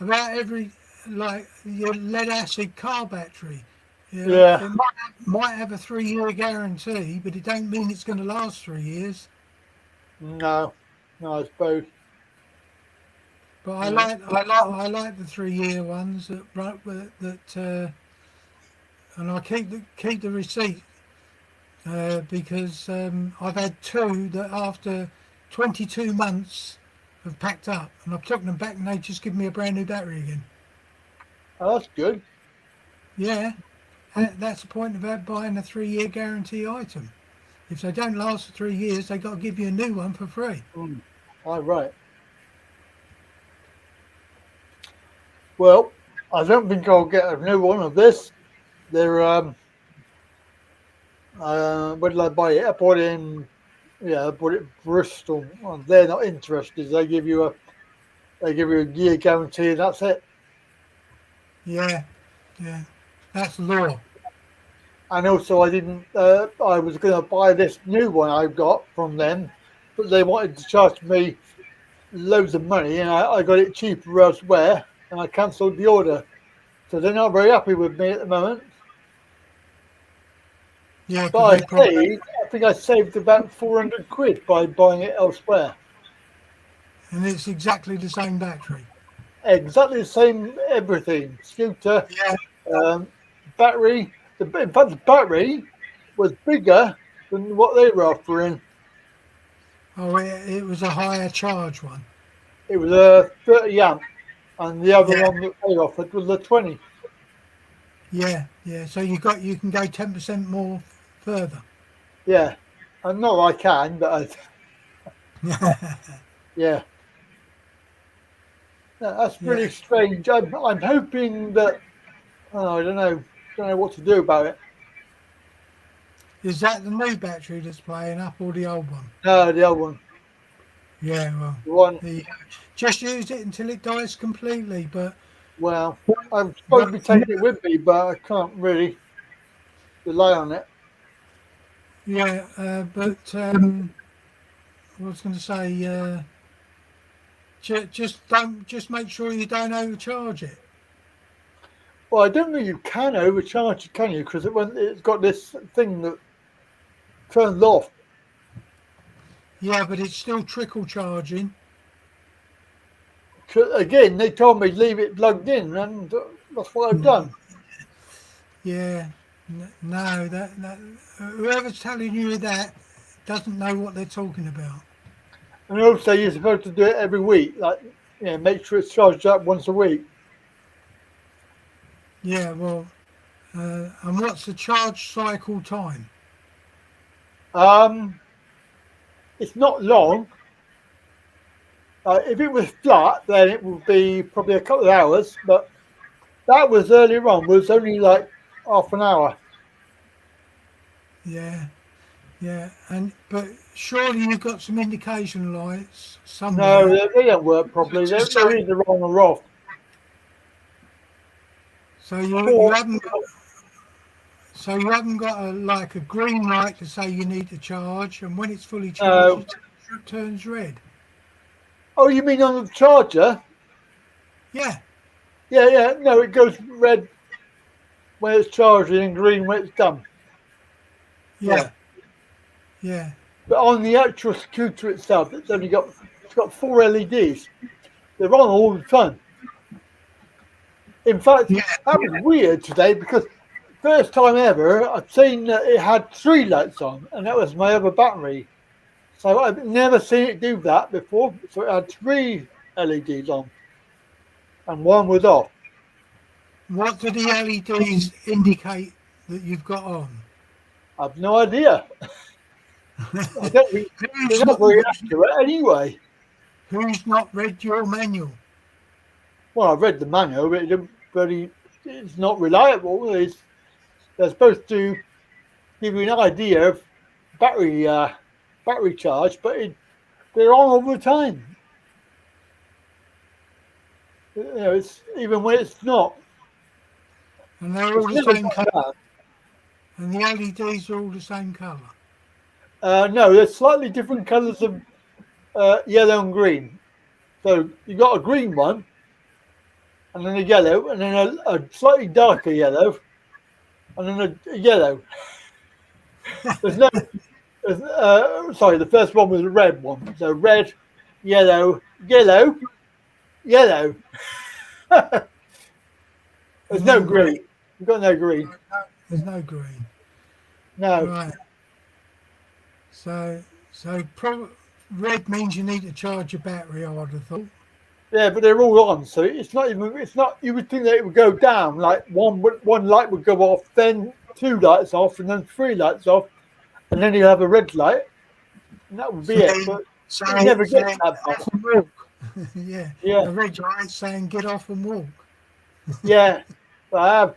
About every, like your lead acid car battery. Yeah. It might have a 3-year guarantee, but it don't mean it's going to last 3 years. No, I suppose. But I like the 3-year ones that and I keep the receipt because I've had 2 that after 22 months have packed up, and I've took them back and they just give me a brand new battery again. Oh, that's good. Yeah, that's the point about buying a 3-year guarantee item. If they don't last for 3 years, they got to give you a new one for free. Oh, right. Well, I don't think I'll get a new one of this. They're where did I buy it? I bought it in Bristol. Well, they're not interested. They give you a year guarantee, and that's it. Yeah, that's law. And also, I didn't. I was going to buy this new one I got from them, but they wanted to charge me loads of money, and I got it cheaper elsewhere, and I cancelled the order. So they're not very happy with me at the moment. Yeah, but I think I saved about 400 quid by buying it elsewhere. And it's exactly the same battery. Exactly the same everything. Scooter, battery. In fact, the battery was bigger than what they were offering. Oh, it was a higher charge one. It was a 30 amp, and the other one that they offered was a 20. Yeah. So you can go 10% more further. Yeah, I know I can, but yeah. That's really strange. I'm hoping that I don't know what to do about it. Is that the new battery that's playing up, or the old one? No, the old one. Yeah, well, the one. Just use it until it dies completely. But I'm supposed to be taking it with me, but I can't really rely on it. Yeah, but I was going to say, just make sure you don't overcharge it. Well, I don't think you can overcharge it, can you? Because it's got this thing that turns off. Yeah, but it's still trickle charging. Again, they told me leave it plugged in, and that's what I've done. Yeah, no, that whoever's telling you that doesn't know what they're talking about. And also, you're supposed to do it every week, make sure it's charged up once a week. Yeah, well, and what's the charge cycle time? It's not long. If it was flat, then it would be probably a couple of hours. But that was earlier on. Was only like half an hour. Yeah, but surely you've got some indication lights somewhere. No, they don't work properly. They're either on or off. So you haven't got a green light to say you need to charge, and when it's fully charged, it turns red. Oh, you mean on the charger? Yeah. Yeah. No, it goes red when it's charging and green when it's done. Yeah. But on the actual scooter itself, it's got 4 LEDs. They're on all the time. In fact, that was weird today because first time ever I've seen that it had 3 lights on, and that was my other battery. So I've never seen it do that before. So it had 3 LEDs on, and 1 was off. What do the LEDs indicate that you've got on? I've no idea. I don't think they're not very accurate anyway. Who's not read your manual? Well, I've read the manual, but it's not reliable. They're supposed to give you an idea of battery charge, but they're on all the time. It's even when it's not. And they're all the same colour. And the LEDs are all the same colour. No, there's slightly different colours of yellow and green. So you got a green one, and then a yellow, and then a slightly darker yellow, and then a yellow. Sorry, the first one was a red one. So red, yellow, yellow, yellow. There's no green. You've got no green. There's no green. No. Right. So red means you need to charge your battery, I would have thought. Yeah, but they're all on, so it's not. You would think that it would go down, like one light would go off, then 2 lights off, and then 3 lights off, and then you have a red light, and that would be it. But you never get that far. Yeah. Yeah. A red light saying get off and walk. Yeah, I have.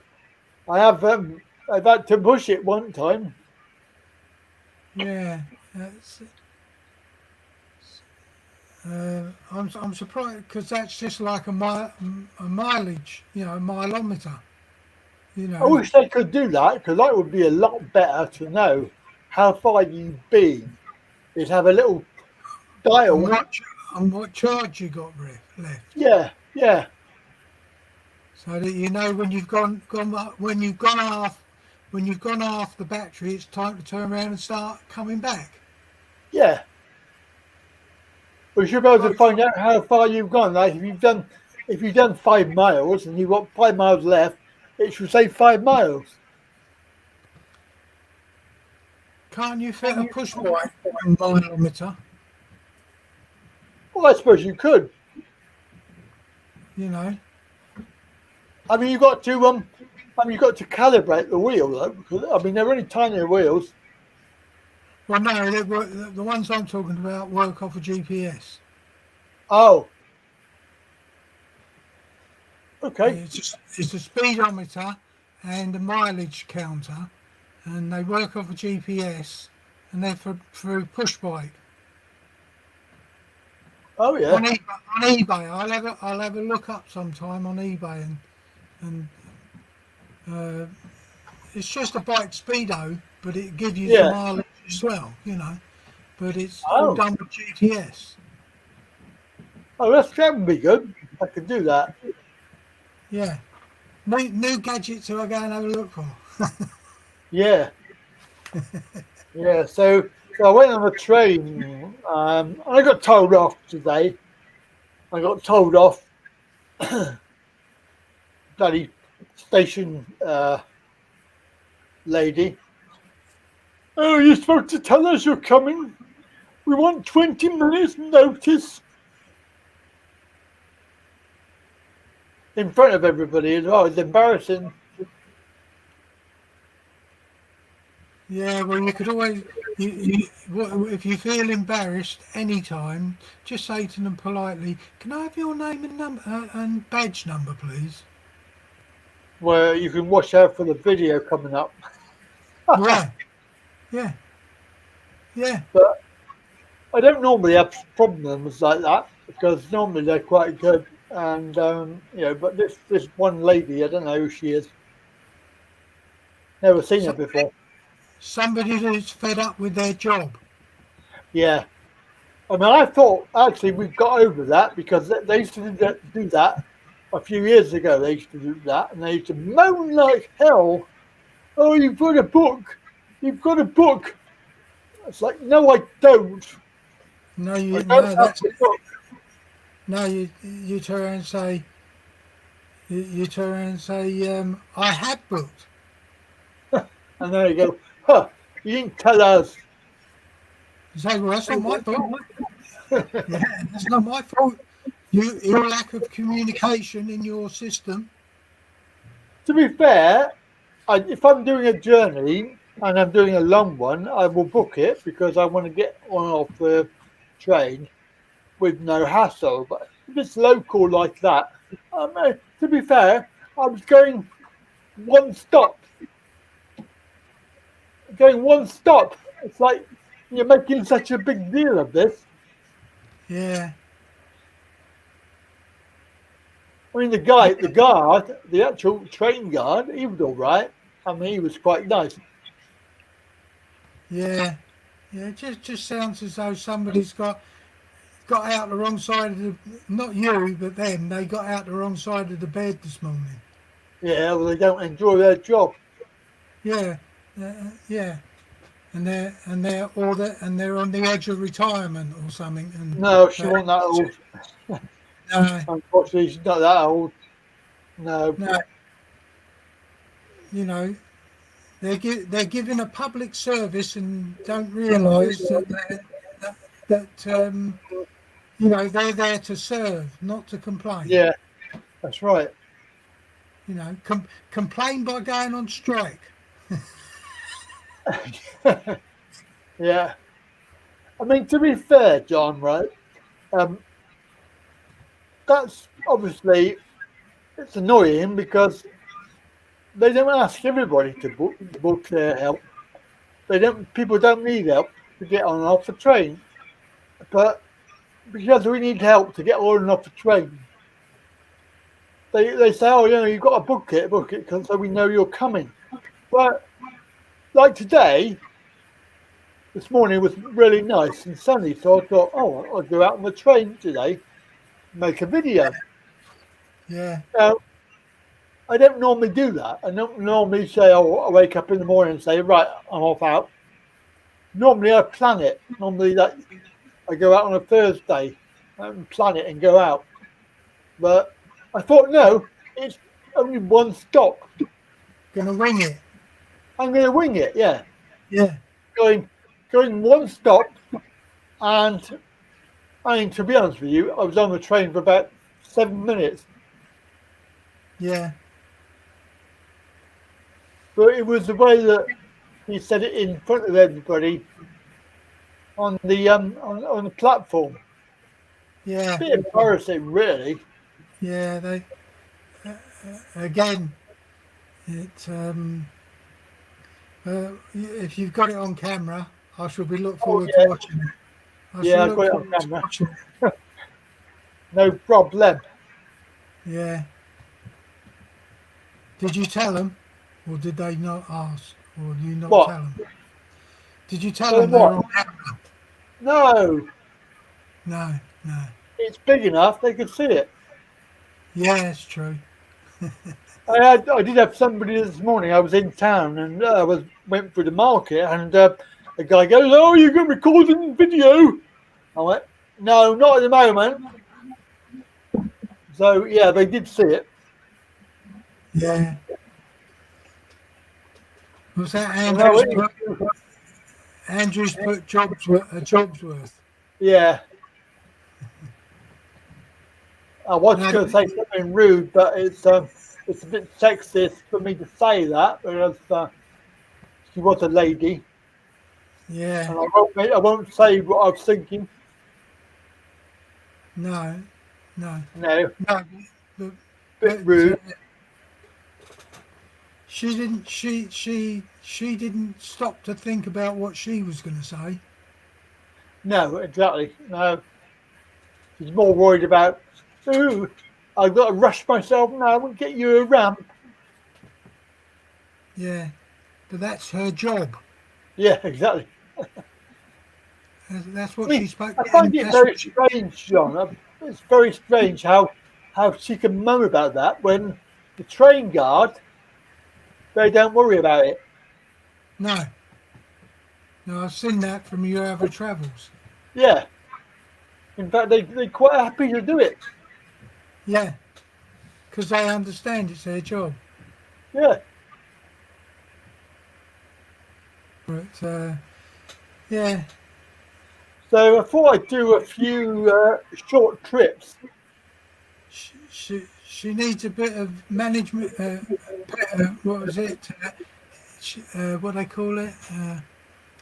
I've had to push it one time. Yeah, that's. I'm surprised because that's just like a mileage, a mileometer. I wish they could do that, because that would be a lot better to know how far you've been. You'd have a little dial. And what charge you got left. Yeah. So that you know when you've gone off the battery, it's time to turn around and start coming back. Yeah. We should be able to find out how far you've gone. Like if you've done 5 miles and you've got 5 miles left, it should say 5 miles. Can't you fit a push bike mileometer? Well, I suppose you could. I mean, you've got to calibrate the wheel, though, because they're only tiny wheels. Well, no, the ones I'm talking about work off a GPS. Oh. Okay. It's a speedometer and a mileage counter, and they work off a GPS, and they're for a push bike. Oh yeah. On eBay, I'll have a look up sometime on eBay, and it's just a bike speedo, but it gives you the mileage as well, But it's all done with GPS. Oh, that would be good. I could do that. Yeah. New gadgets to go and have a look for. Yeah. Yeah. So I went on a train. I got told off today. I got told off. Bloody station lady. Oh, you're supposed to tell us you're coming. We want 20 minutes notice. In front of everybody as well. It's embarrassing. Yeah, well, you could always, if you feel embarrassed anytime, just say to them politely, "Can I have your name and number and badge number, please?" Well, you can watch out for the video coming up. Yeah. But I don't normally have problems like that, because normally they're quite good. And but this one lady, I don't know who she is. Never seen her before. Somebody who's fed up with their job. Yeah. I mean, I thought actually we got over that, because they used to do that a few years ago. They used to do that, and they used to moan like hell. Oh, you've got a book. You've got a book. It's like, no, I don't. No, you turn around and say, I had booked. And there you go. Huh, you didn't tell us. You say, well, that's not my fault. Yeah, that's not my fault. Your lack of communication in your system. To be fair, if I'm doing a journey and I'm doing a long one, I will book it because I want to get on off the train with no hassle. But if it's local like that, to be fair, I was going one stop. Going one stop. It's like you're making such a big deal of this. Yeah. I mean, the actual train guard, he was all right. I mean, he was quite nice. Yeah. Yeah. It just sounds as though somebody's got out the wrong side of the, not you, but them. They got out the wrong side of the bed this morning. Yeah, well, they don't enjoy their job. Yeah. Yeah. And they're on the edge of retirement or something. And No, she wasn't that old. No. Unfortunately, she's not that old. No. No. You know, they're giving a public service and don't realise that you know, they're there to serve, not to complain. Yeah, that's right. You know, complain by going on strike. Yeah. I mean, to be fair, John, right? That's obviously, it's annoying because they don't ask everybody to book their help. People don't need help to get on and off the train. But because we need help to get on and off the train, they say, oh, you know, you've got to book it, so we know you're coming. But like today, this morning was really nice and sunny, so I thought, oh, I'll go out on the train today, make a video. Yeah. Now, I don't normally do that. I don't normally say, oh, I wake up in the morning and say, right, I'm off out. Normally I plan it. Normally that I go out on a Thursday and plan it and go out. But I thought, no, it's only one stop. Gonna wing it. I'm going to wing it, yeah. Yeah. Going one stop, and I mean, to be honest with you, I was on the train for about 7 minutes. Yeah. But it was the way that he said it in front of everybody on the on the platform. Yeah. A bit embarrassing, really. Yeah. They again, it if you've got it on camera, I shall be looking forward to watching it. I've got it on camera. No problem. Yeah. Did you tell them, or did they not ask, or did you not tell them? Did you tell them they were on camera? No. No. It's big enough; they could see it. Yeah, it's true. I did have somebody this morning. I was in town and went through the market, and a guy goes, "Oh, you're going to record in video?" I went, "No, not at the moment." So yeah, they did see it. Yeah. Was that Andrew's put jobs worth? Yeah. I was going to say something rude, but it's a bit sexist for me to say that because she was a lady. Yeah. And I won't say what I was thinking. No. Bit rude. She didn't stop to think about what she was going to say. No, exactly. No. She's more worried about, ooh, I've got to rush myself now and get you a ramp. Yeah, but that's her job. Yeah, exactly. That's what she spoke. I find it very strange, John. It's very strange how she can moan about that when the train guard, they don't worry about it. No, I've seen that from your other travels. Yeah. In fact, they're quite happy to do it. Yeah, because they understand it's their job. Yeah. But, yeah. So I thought I'd do a few short trips. She needs a bit of management. What was it? what they call it.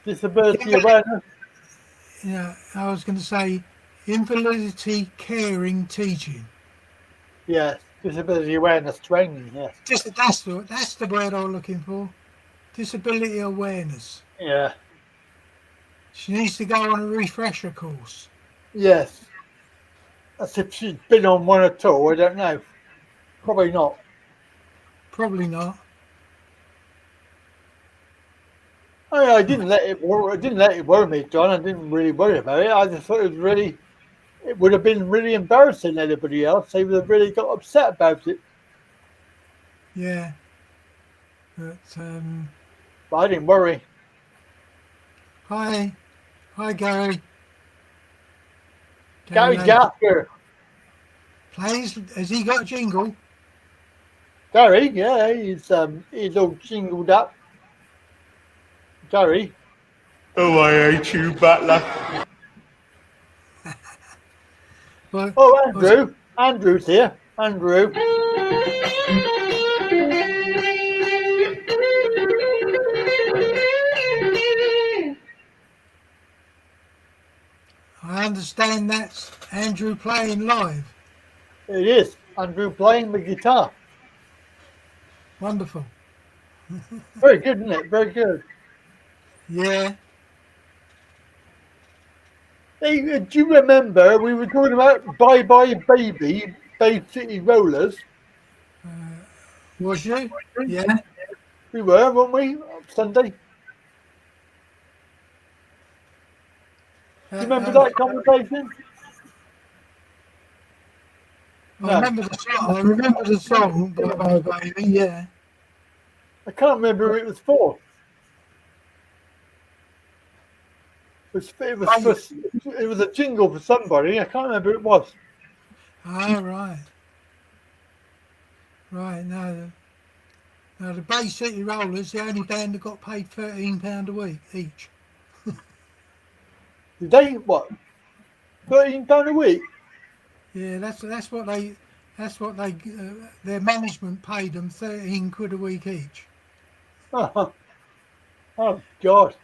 Disability awareness. Yeah, I was going to say invalidity caring teaching. Yes, disability awareness training. Yes. That's the word I'm looking for. Disability awareness. Yeah. She needs to go on a refresher course. Yes. As if she's been on one at all. I don't know. Probably not. Probably not. I didn't let it worry me, John. I didn't really worry about it. I just thought it would have been really embarrassing to anybody else. They would have really got upset about it. Yeah. But I didn't worry. Hi Gary. Gary Jasper. Plays. Has he got a jingle? Gary, yeah, he's all jingled up. Gary. Oh, I hate you, butler. Andrew. Andrew's here. Andrew. I understand that's Andrew playing live. It is. Andrew playing the guitar. Wonderful. Very good, isn't it? Very good. Yeah. Hey, do you remember we were talking about Bye Bye Baby, Bay City Rollers? Was you? Yeah. We were, weren't we? Sunday. Do you remember that conversation? I remember the song, Bye Bye Baby, yeah. I can't remember who it was for. It was a jingle for somebody. I can't remember who it was. Oh, right. Right, no, the Bay City Rollers, the only band that got paid £13 a week each. Did they what? £13 a week? Yeah, that's what they their management paid them 13 quid a week each. Oh God.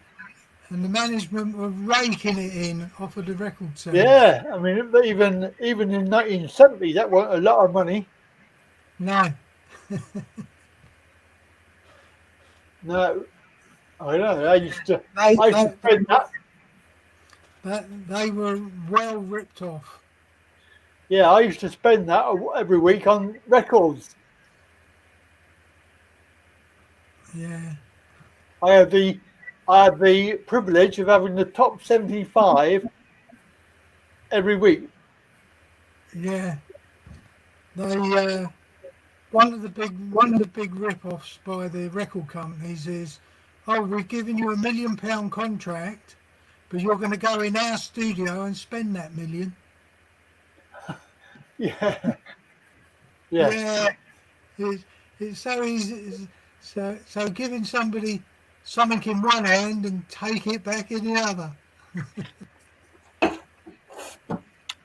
And the management were raking it in off of the record sales. Yeah, I mean, even in 1970, that wasn't a lot of money. No. No, I know. I used to spend that. They were well ripped off. Yeah, I used to spend that every week on records. Yeah. I had the privilege of having the top 75 every week. Yeah. They one of the big rip-offs by the record companies is, we've given you £1 million contract, but you're going to go in our studio and spend that $1 million. Yeah. Yeah. It's so easy. So giving somebody something in one hand and take it back in the other.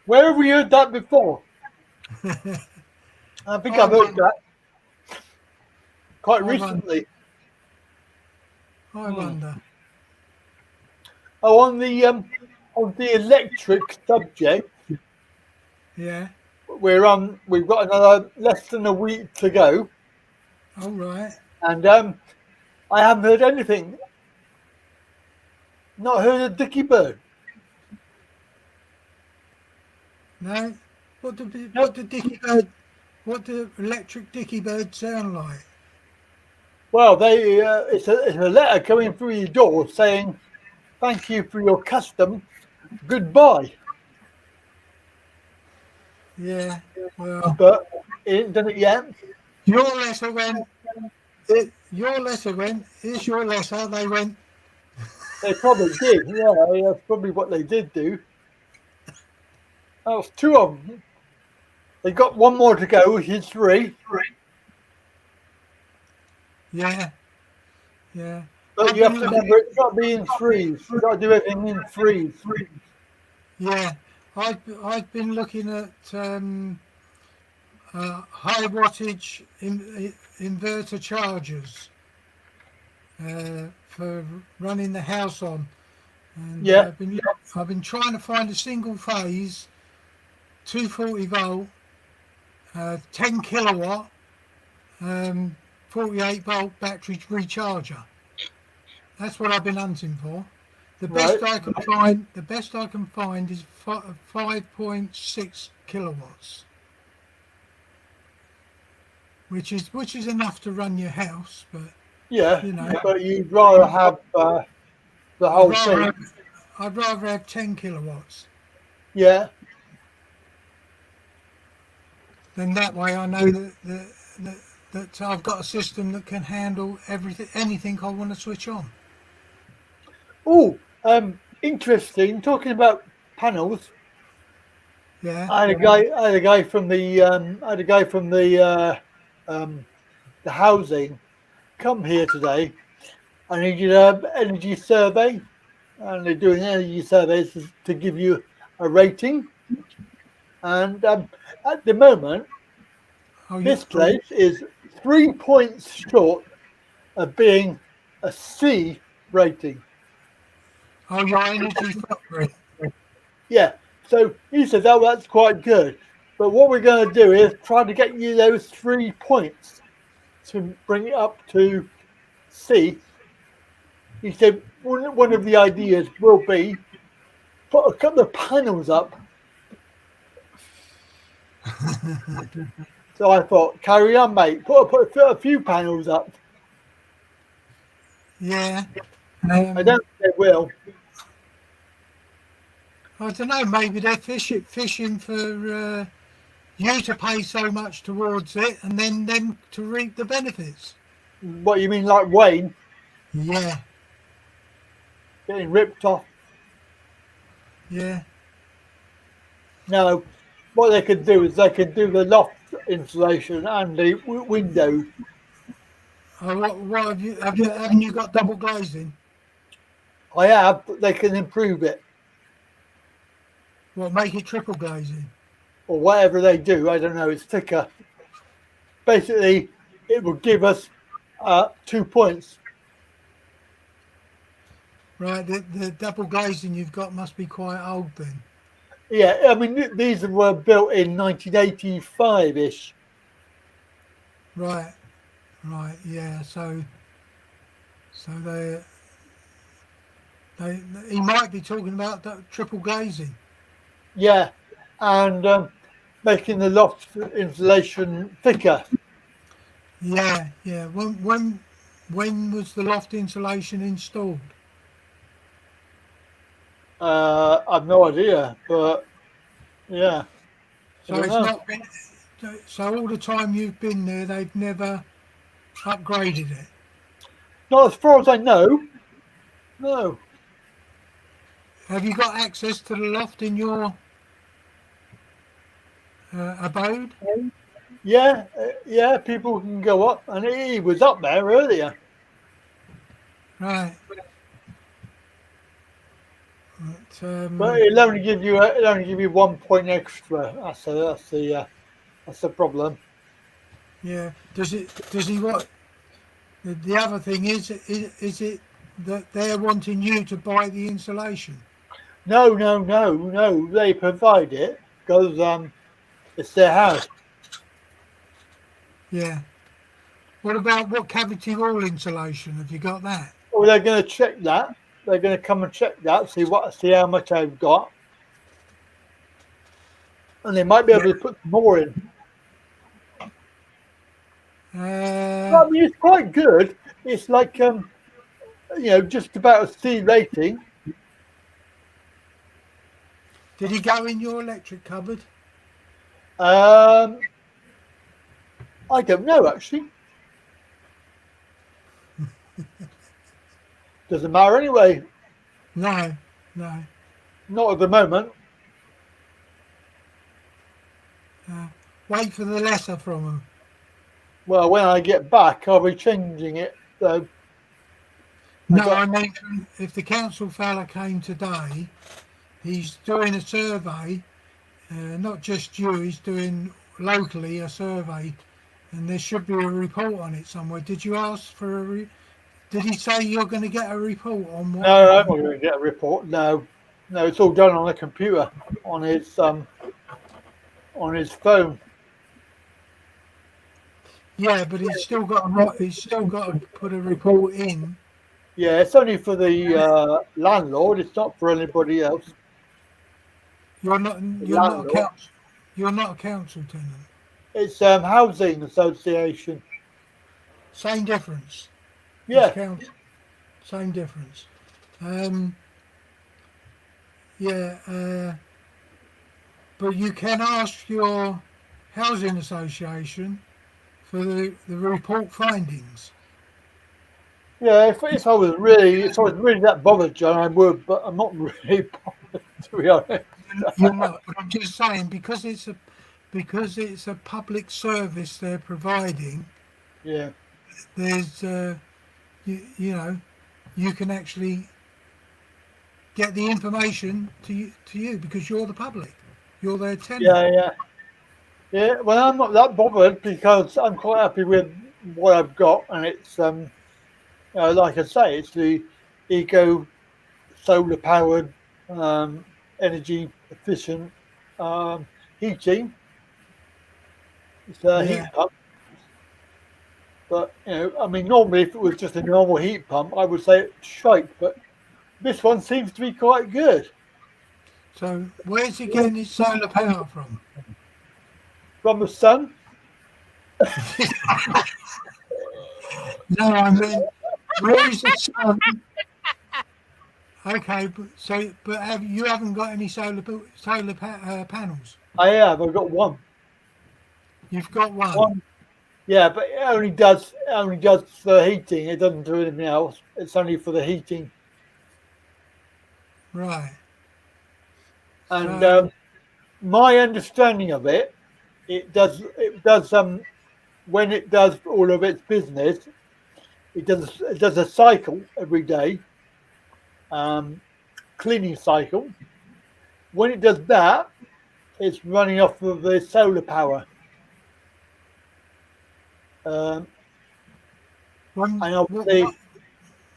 Where have we heard that before? I think I've heard that quite recently. I wonder. Oh, on the electric subject. Yeah. We've got another less than a week to go. All right. And I haven't heard anything. Not heard of Dickie Bird. No. What do electric Dickie Bird sound like? Well, it's a letter coming through your door saying, "Thank you for your custom. Goodbye." Yeah. Well, but it ain't done it yet. Your letter went. Here's your letter. They went. They probably did. Yeah, that's probably what they did do. That was 2 of them. They got 1 more to go, which is 3. Yeah. Yeah. But you have to remember, it's got to be in 3s. You've got to do everything in 3s. Yeah. I've been looking at high wattage inverter chargers for running the house on. And Yeah. I've been trying to find a single phase 240 volt 10 kilowatt 48 volt battery recharger. That's what I've been hunting for. The best I can find is 5.6 kilowatts, which is enough to run your house, but Yeah, you know, but you'd rather have the whole thing. I'd rather have 10 kilowatts. Yeah. Then that way I know that I've got a system that can handle anything I want to switch on. Oh, interesting. Talking about panels. Yeah. I had a guy from the housing come here today, and he did an energy survey, and they're doing energy surveys to give you a rating. And at the moment, this place is 3 points short of being a C rating. Oh, your energy footprint. Yeah. So he says, "Oh, that's quite good." But what we're going to do is try to get you those 3 points to bring it up to C. He said one of the ideas will be put a couple of panels up. So I thought, carry on, mate. Put a few panels up. Yeah. I don't think they will. I don't know. Maybe they're fishing for you to pay so much towards it, and then them to reap the benefits. What you mean, like Wayne? Yeah. Getting ripped off. Yeah. No, what they could do is they could do the loft insulation and the windows. Oh, what haven't you got double glazing? I have, but they can improve it. What, make it triple glazing? Or whatever they do, I don't know, it's thicker. Basically, it will give us 2 points. Right, the double glazing you've got must be quite old then. Yeah, I mean, these were built in 1985-ish. Right, yeah, so he might be talking about that triple glazing. Yeah, and making the loft insulation thicker. Yeah. When was the loft insulation installed? I've no idea, but yeah. So it's not been. So all the time you've been there, they've never upgraded it. Not as far as I know. No. Have you got access to the loft in your abode? Yeah, people can go up, and he was up there earlier. Right. But it'll only give you 1 point extra. That's the problem. Yeah. Does he what? The other thing is it that they're wanting you to buy the insulation? No. They provide it because it's their house. Yeah. What cavity wall insulation? Have you got that? Well, they're going to check that. They're going to come and check that, see how much I've got, and they might be able to put more in. I mean, it's quite good. It's like just about a C rating. Did he go in your electric cupboard? I don't know actually. Doesn't matter anyway. No. Not at the moment. Wait for the letter from him. Well, when I get back, I'll be changing it. So. I mean, if the council fella came today, he's doing a survey. Not just you. He's doing locally a survey, and there should be a report on it somewhere. Did you ask for Did he say you're going to get a report on what? No, I'm not going to get a report. No, it's all done on a computer, on his phone. Yeah, but he's still got to put a report in. Yeah, it's only for the landlord. It's not for anybody else. You're not a council. You're not a council tenant. It's housing association. Same difference. Yeah. Same difference. But you can ask your housing association for the report findings. Yeah, if I was really that bothered, John, I would, but I'm not really bothered, to be honest. You're not, but I'm just saying because it's a public service they're providing. Yeah. There's you know, you can actually get the information to you because you're the public. You're their tenant. Yeah. Well, I'm not that bothered because I'm quite happy with what I've got, and it's like I say, it's the eco solar powered, energy efficient heating. It's a heat pump. But I mean, normally if it was just a normal heat pump, I would say it's shite. But this one seems to be quite good. So where's he getting his solar power from? From the sun. No, I mean, where is the sun? Okay, but you haven't got any solar panels? I have. I've got one. You've got one. Yeah, but it only does for heating. It doesn't do anything else. It's only for the heating. Right. And my understanding of it, it does when it does all of its business, it does a cycle every day, cleaning cycle. When it does that, it's running off of the solar power.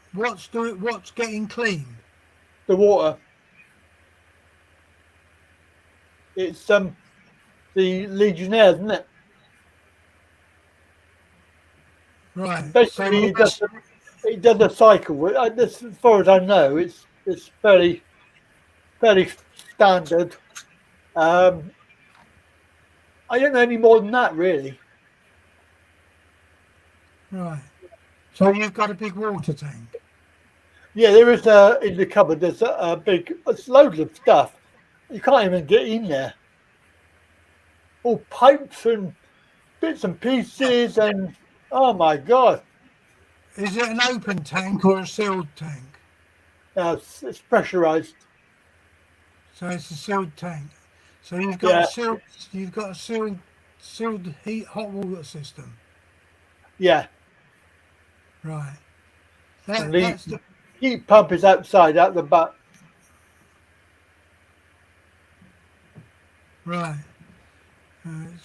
What's getting cleaned? The water. It's the Legionnaires, isn't it? Right. Basically, it does a cycle. As far as I know, it's fairly standard. I don't know any more than that, really. Right. So you've got a big water tank? Yeah, there is in the cupboard. There's it's loads of stuff. You can't even get in there. All pipes and bits and pieces, and oh my God! Is it an open tank or a sealed tank? It's pressurized. So it's a sealed tank. So you've got a sealed hot water system. Yeah. Right. That's the heat pump is outside, out the back. Right.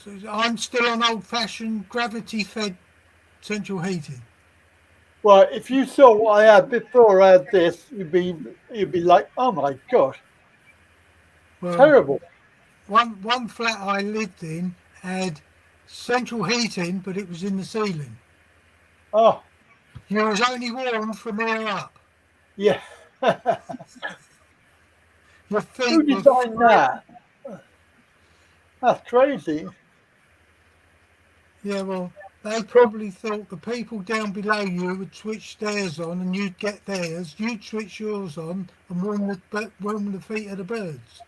So I'm still on old-fashioned gravity-fed central heating. Well, if you saw what I had before I had this, you'd be like, oh my God, terrible. One flat I lived in had central heating, but it was in the ceiling. Oh. You was only warm from here up. Yeah. Your feet. Who designed that? That's crazy. Yeah, well, they probably thought the people down below you would switch theirs on and you'd get theirs. You'd switch yours on and warm the feet of the birds.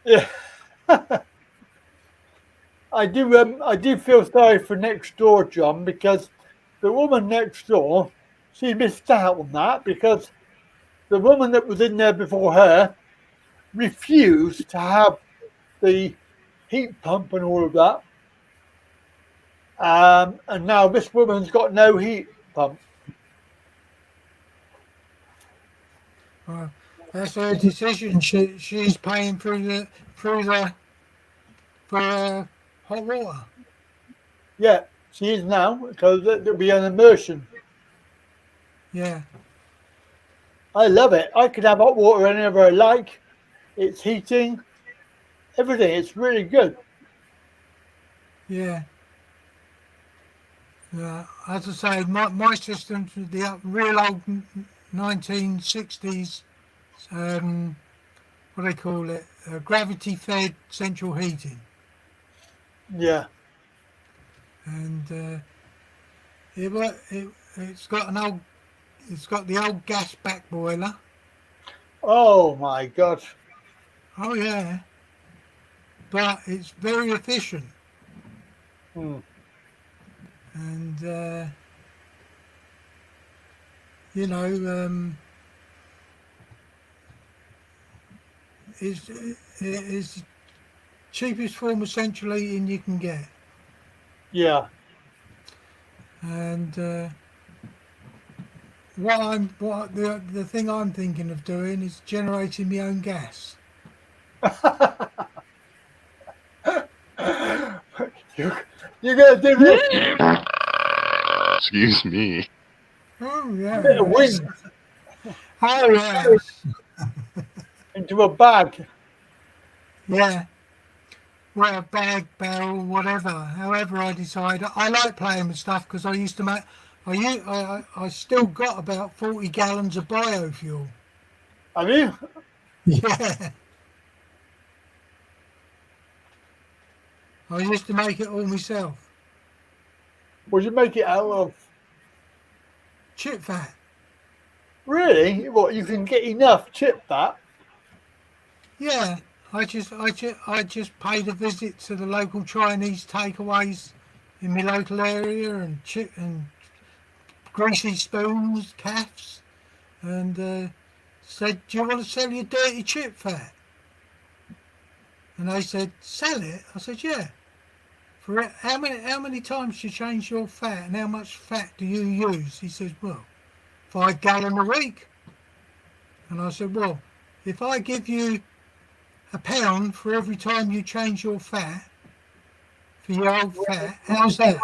Yeah. I do feel sorry for next door, John, because the woman next door, she missed out on that because the woman that was in there before her refused to have the heat pump and all of that. And now this woman's got no heat pump. Well, that's her decision. She's paying for hot water. Yeah, she is now because there'll be an immersion. Yeah. I love it. I could have hot water whenever I like. It's heating, everything. It's really good. Yeah. As I say, my system's the real old 1960s, what do they call it? Gravity-fed central heating. Yeah. And it's got the old gas back boiler. Oh my God. Oh yeah. But it's very efficient. Hmm. And it's the cheapest form of central heating you can get. Yeah. And the thing I'm thinking of doing is generating my own gas. You're gonna do this? Excuse me. Oh yeah. Bit of wind Oh yeah. into a bag. Yeah. Well, a bag, barrel, whatever. However I decide. I like playing with stuff because I used to make. I still got about 40 gallons of biofuel. Have you? Yeah. I used to make it all myself. Would you make it out of? Chip fat. Really? What, you can get enough chip fat? Yeah. I just paid a visit to the local Chinese takeaways in my local area and greasy spoons, calves, and said, "Do you want to sell your dirty chip fat?" And they said, "Sell it?" I said, "Yeah." For how many times do you change your fat and how much fat do you use? He says, "Well, 5 gallons a week." And I said, "Well, if I give you £1 for every time you change your fat, for your old fat, how's that?"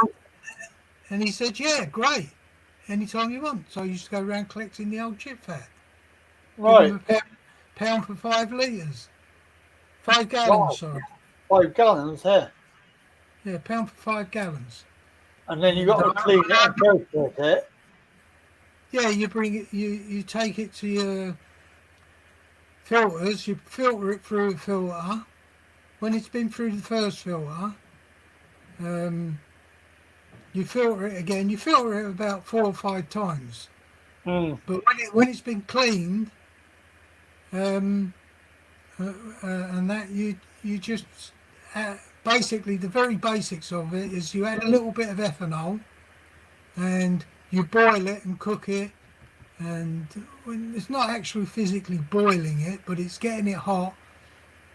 And he said, "Yeah, great. Anytime you want." So I used to go around collecting the old chip fat. Right. Give him £1 for 5 litres. 5 gallons, Wow. sorry. 5 gallons here. Yeah, £1 for 5 gallons. And then you got to clean it and process it. Yeah, you bring it. You take it to your filters. You filter it through a filter. When it's been through the first filter, you filter it again. You filter it about 4 or 5 times. Mm. But when it's been cleaned, and that you just basically the very basics of it is you add a little bit of ethanol, and you boil it and cook it, and it's not actually physically boiling it, but it's getting it hot,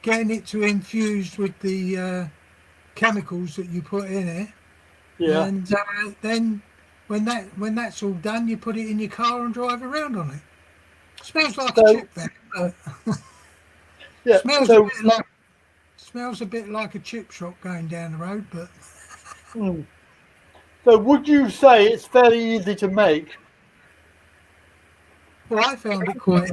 getting it to infuse with the chemicals that you put in it. Yeah. And then when that's all done, you put it in your car and drive around on it. Smells like a chip fat. Yeah. Smells a bit like a chip shop going down the road, but. So would you say it's fairly easy to make? Well, I found it quite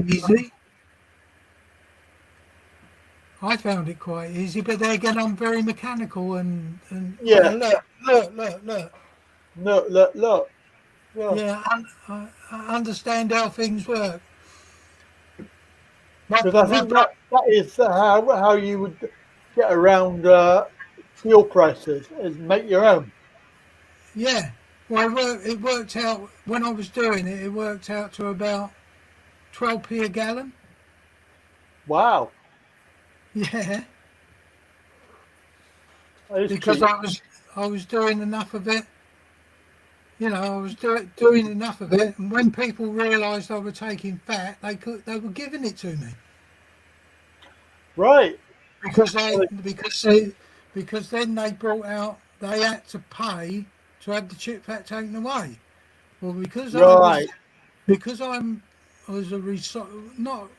easy. But then again, I'm very mechanical and Yeah. look. Look. Yeah, I understand how things work. Because I think that is how you would get around fuel prices, is make your own. Yeah, well, it worked out when I was doing it. It worked out to about 12p a gallon. Wow. Yeah. Because cheap. I was doing enough of it. You know, I was doing enough of it, and when people realised I was taking fat, they were giving it to me. Right. Because then they brought out, they had to pay to have the chip fat taken away. Well, because I'm not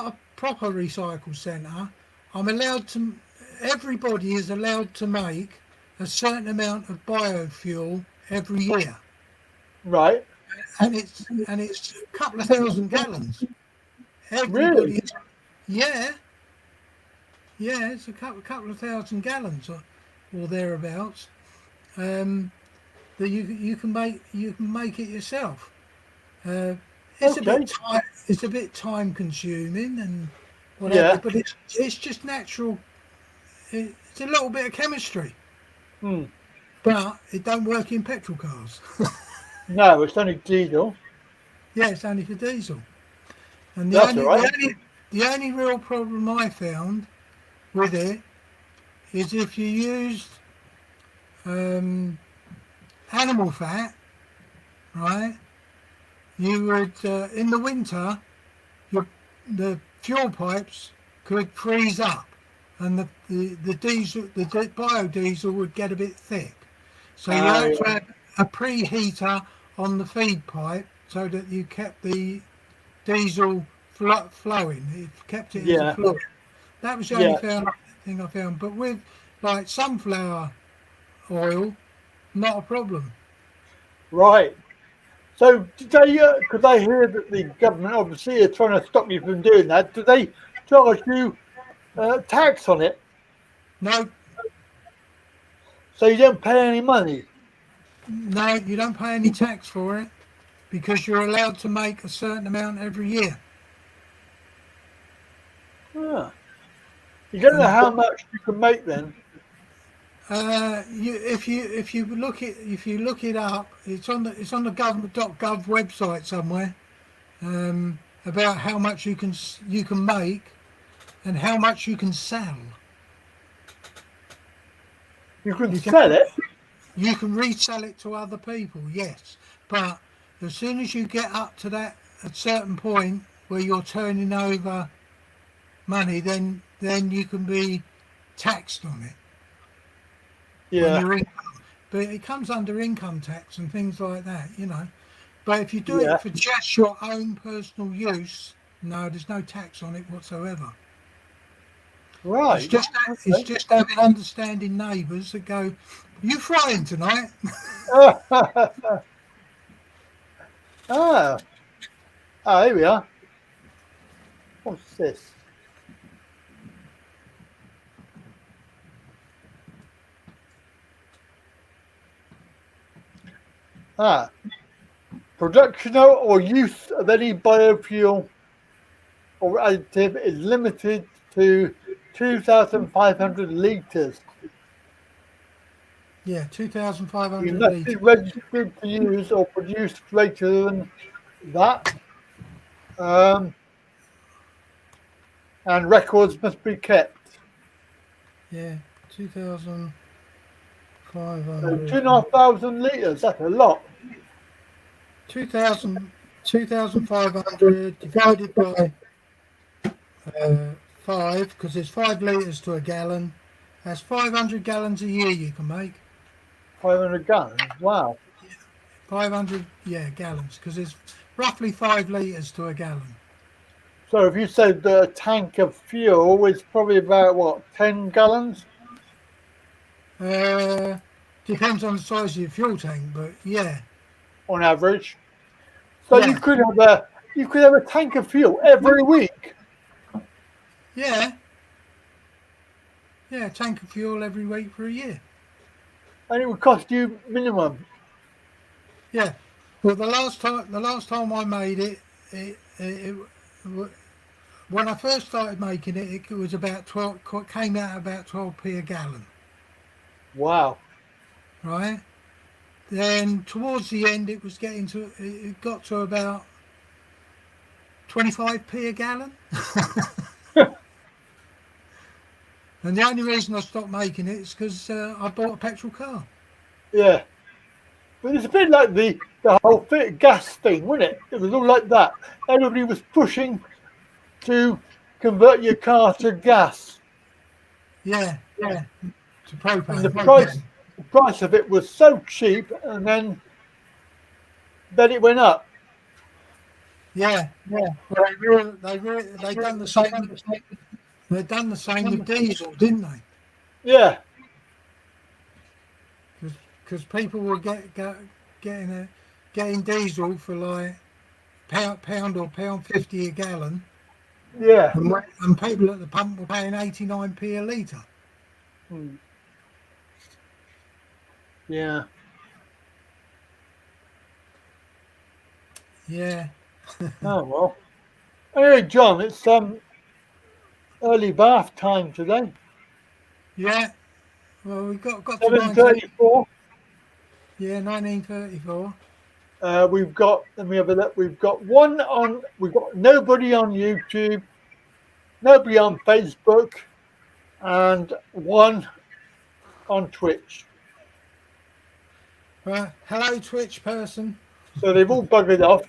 a proper recycle centre. Everybody is allowed to make a certain amount of biofuel every year. Right. and it's a couple of thousand gallons. Everybody, Really? yeah, it's a couple of thousand gallons or thereabouts. That you can make it yourself. It's a bit time consuming and whatever, but it's just natural. It's a little bit of chemistry, but it don't work in petrol cars. No, it's only diesel. Yeah, it's only for diesel. And That's the only real problem I found with it is if you used animal fat, right? You would in the winter, the fuel pipes could freeze up, and the biodiesel would get a bit thick. So you had to have a preheater on the feed pipe so that you kept the diesel flowing. It kept it as a fluid. That was the only thing I found. But with like sunflower oil, not a problem. Right. So did they, because I hear that the government obviously are trying to stop you from doing that, do they charge you tax on it? No. So you don't pay any money? No, you don't pay any tax for it because you're allowed to make a certain amount every year. Ah. You don't know how much you can make then? If you look it up, it's on the government.gov website somewhere about how much you can make and how much you can sell. You can sell it? You can resell it to other people, yes. But as soon as you get up to that a certain point where you're turning over money, then you can be taxed on it. Yeah. But it comes under income tax and things like that, you know. But if you do it for just your own personal use, no, there's no tax on it whatsoever. Right. It's just having understanding neighbours that go, "You frying tonight?" Here we are. What's this? Production or use of any biofuel or additive is limited to 2,500 litres. Yeah, 2,500 You must litres. be registered to use or produce greater than that. And records must be kept. Yeah, 2,500. 2,500 litres, that's a lot. 2,500 divided by 5, because there's 5 litres to a gallon. That's 500 gallons a year you can make. 500 gallons, wow. 500, gallons, because there's roughly 5 litres to a gallon. So if you said the tank of fuel is probably about, what, 10 gallons? Depends on the size of your fuel tank, but yeah. On average. So you could have a tank of fuel every week. Yeah. Yeah, a tank of fuel every week for a year. And it would cost you minimum. Yeah. Well, the last time I made it, when I first started making it, it was about 12. Came out about 12p a gallon. Wow. Right. Then towards the end, it got to about 25p a gallon. And the only reason I stopped making it is because I bought a petrol car. Yeah. But it's a bit like the whole gas thing, wasn't it? It was all like that. Everybody was pushing to convert your car to gas. Yeah. To propane. And the price of it was so cheap, and then it went up. Yeah. Well, they done the same. They done the same with diesel, didn't they? Yeah. Because people were getting getting diesel for like pound or £1.50 a gallon. Yeah. And people at the pump were paying 89p a litre. Yeah. Yeah. Oh well. Anyway, John, it's early bath time today. Yeah. Well, we got to 7:34. Yeah, 1934. We've got. Let me have a look. We've got nobody on YouTube, nobody on Facebook, and one on Twitch. Right. Hello, Twitch person. So they've all buggered off.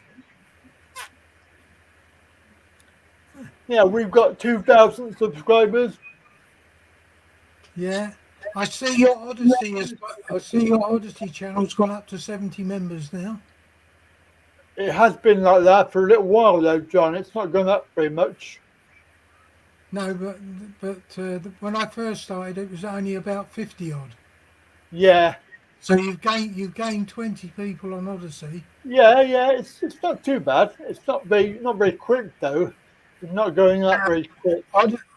Yeah, we've got 2,000 subscribers. Yeah. I see your Odyssey channel's gone up to 70 members now. It has been like that for a little while, though, John. It's not gone up very much. No, but when I first started, it was only about 50 odd. Yeah. So you've gained 20 people on Odyssey. Yeah. It's not too bad. It's not very quick though. It's not going up very quick.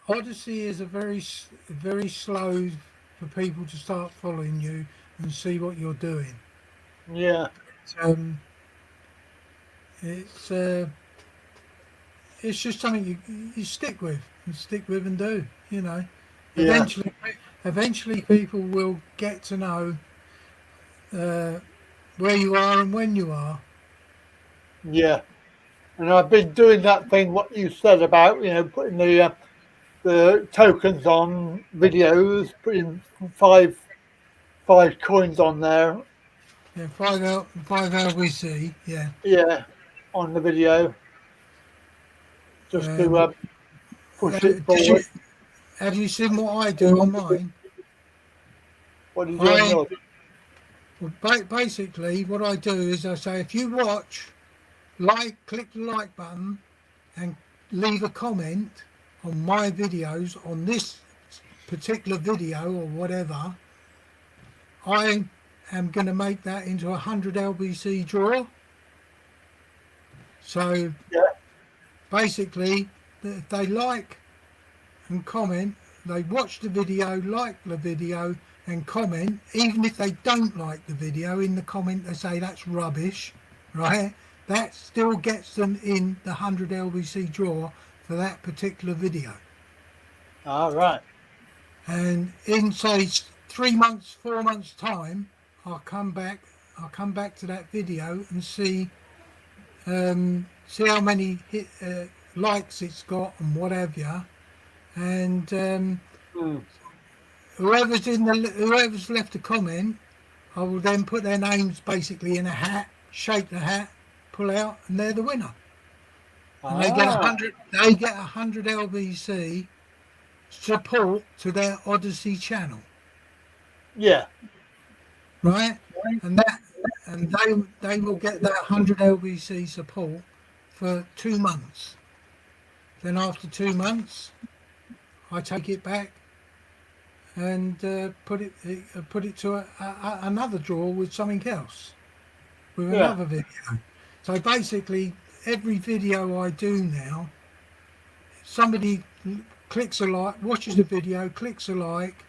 Odyssey is a very slow for people to start following you and see what you're doing. Yeah. It's just something you stick with and do. You know, Yeah. eventually people will get to know where you are and when you are. Yeah. And I've been doing that thing what you said about putting the tokens on videos, putting five coins on there. Yeah, 5 LBC. Yeah. Yeah, on the video. Just to push it forward. Have you seen what I do on mine? What do you do on yours? Well, basically, what I do is I say, if you watch, click the like button and leave a comment on my videos, on this particular video or whatever, I am going to make that into a 100 LBC draw. So basically, if they like and comment, they watch the video, like the video and comment, even if they don't like the video, in the comment they say that's rubbish, right? That still gets them in the 100 LBC draw for that particular video. All right. And in say 3 months, 4 months time, I'll come back to that video and see how many likes it's got and what have you, and whoever's left a comment, I will then put their names basically in a hat, shake the hat, pull out, and they're the winner. And they get 100. They get 100 LBC support to their Odyssey channel. Yeah. Right, and they will get that 100 LBC support for 2 months. Then after 2 months, I take it back and put it to another draw with something else, with another video. So basically, every video I do now, somebody clicks a like, watches the video, clicks a like,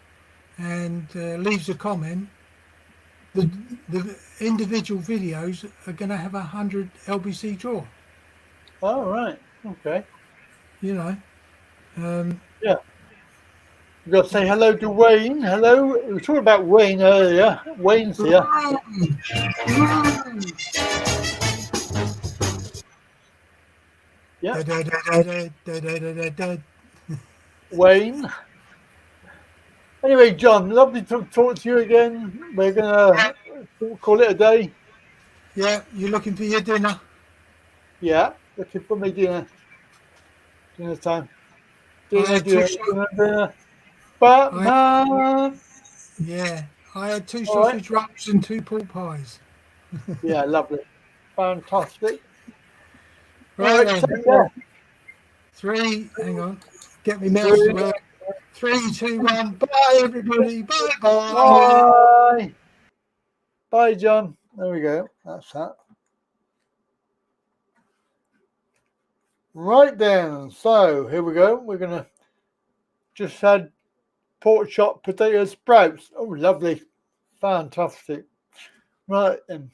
and leaves a comment. The individual videos are going to have 100 LBC draw. Oh, right. Okay. You know. Yeah. We've got to say hello to Wayne. Hello. We were talking about Wayne earlier. Wayne's here. Yeah. Wayne. Anyway, John, lovely to talk to you again. We're going to call it a day. Yeah, you're looking for your dinner? Yeah, looking for my dinner. Dinner time. Dinner. Batman! Yeah, I had 2 sausage wraps and 2 pork pies. Yeah, lovely. Fantastic. Right then. 3, hang on, get me mouse to work. 3, 2, 1, bye everybody, bye. Bye, John. There we go. That's that. Right then, so here we go. We're gonna just had pork chop potato sprouts. Oh, lovely, fantastic. Right then,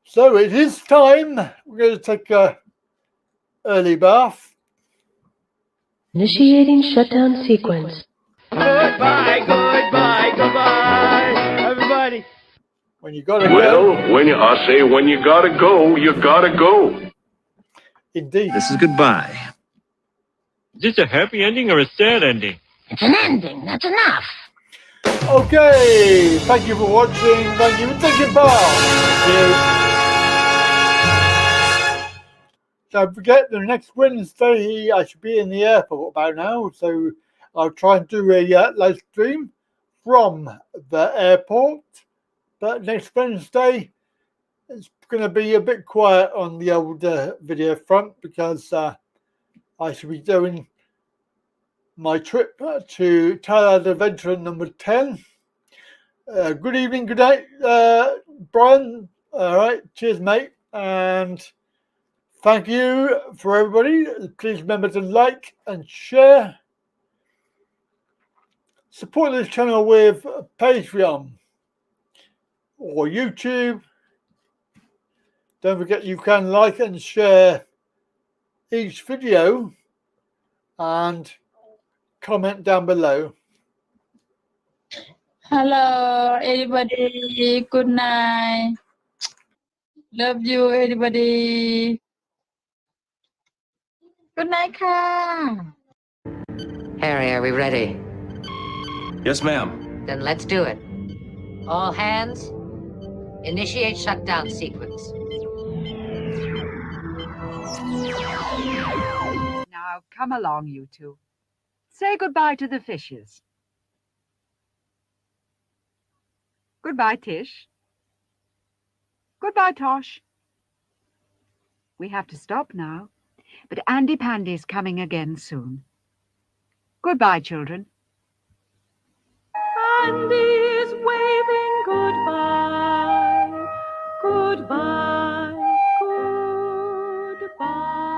so it is time. We're going to take a early bath. Initiating shutdown sequence. Goodbye, goodbye, goodbye, everybody. When you gotta Well, go. I say when you gotta go, you gotta go. Indeed. This is goodbye. Is this a happy ending or a sad ending? It's an ending. That's enough. Okay, thank you for watching. Thank you for taking part. Don't forget, the next Wednesday I should be in the airport about now, so I'll try and do a live stream from the airport. But next Wednesday, it's going to be a bit quiet on the old video front because I should be doing my trip to Thailand Adventure number 10. Good evening, good night, Brian. All right, cheers, mate. And thank you for everybody. Please remember to like and share. Support this channel with Patreon or YouTube. Don't forget you can like and share each video and comment down below. Hello, everybody. Good night. Love you, everybody. Good night, ka. Harry, are we ready? Yes, ma'am. Then let's do it. All hands, initiate shutdown sequence. Now, come along, you two. Say goodbye to the fishes. Goodbye, Tish. Goodbye, Tosh. We have to stop now, but Andy Pandy's coming again soon. Goodbye, children. Andy's waving goodbye. Goodbye. Goodbye.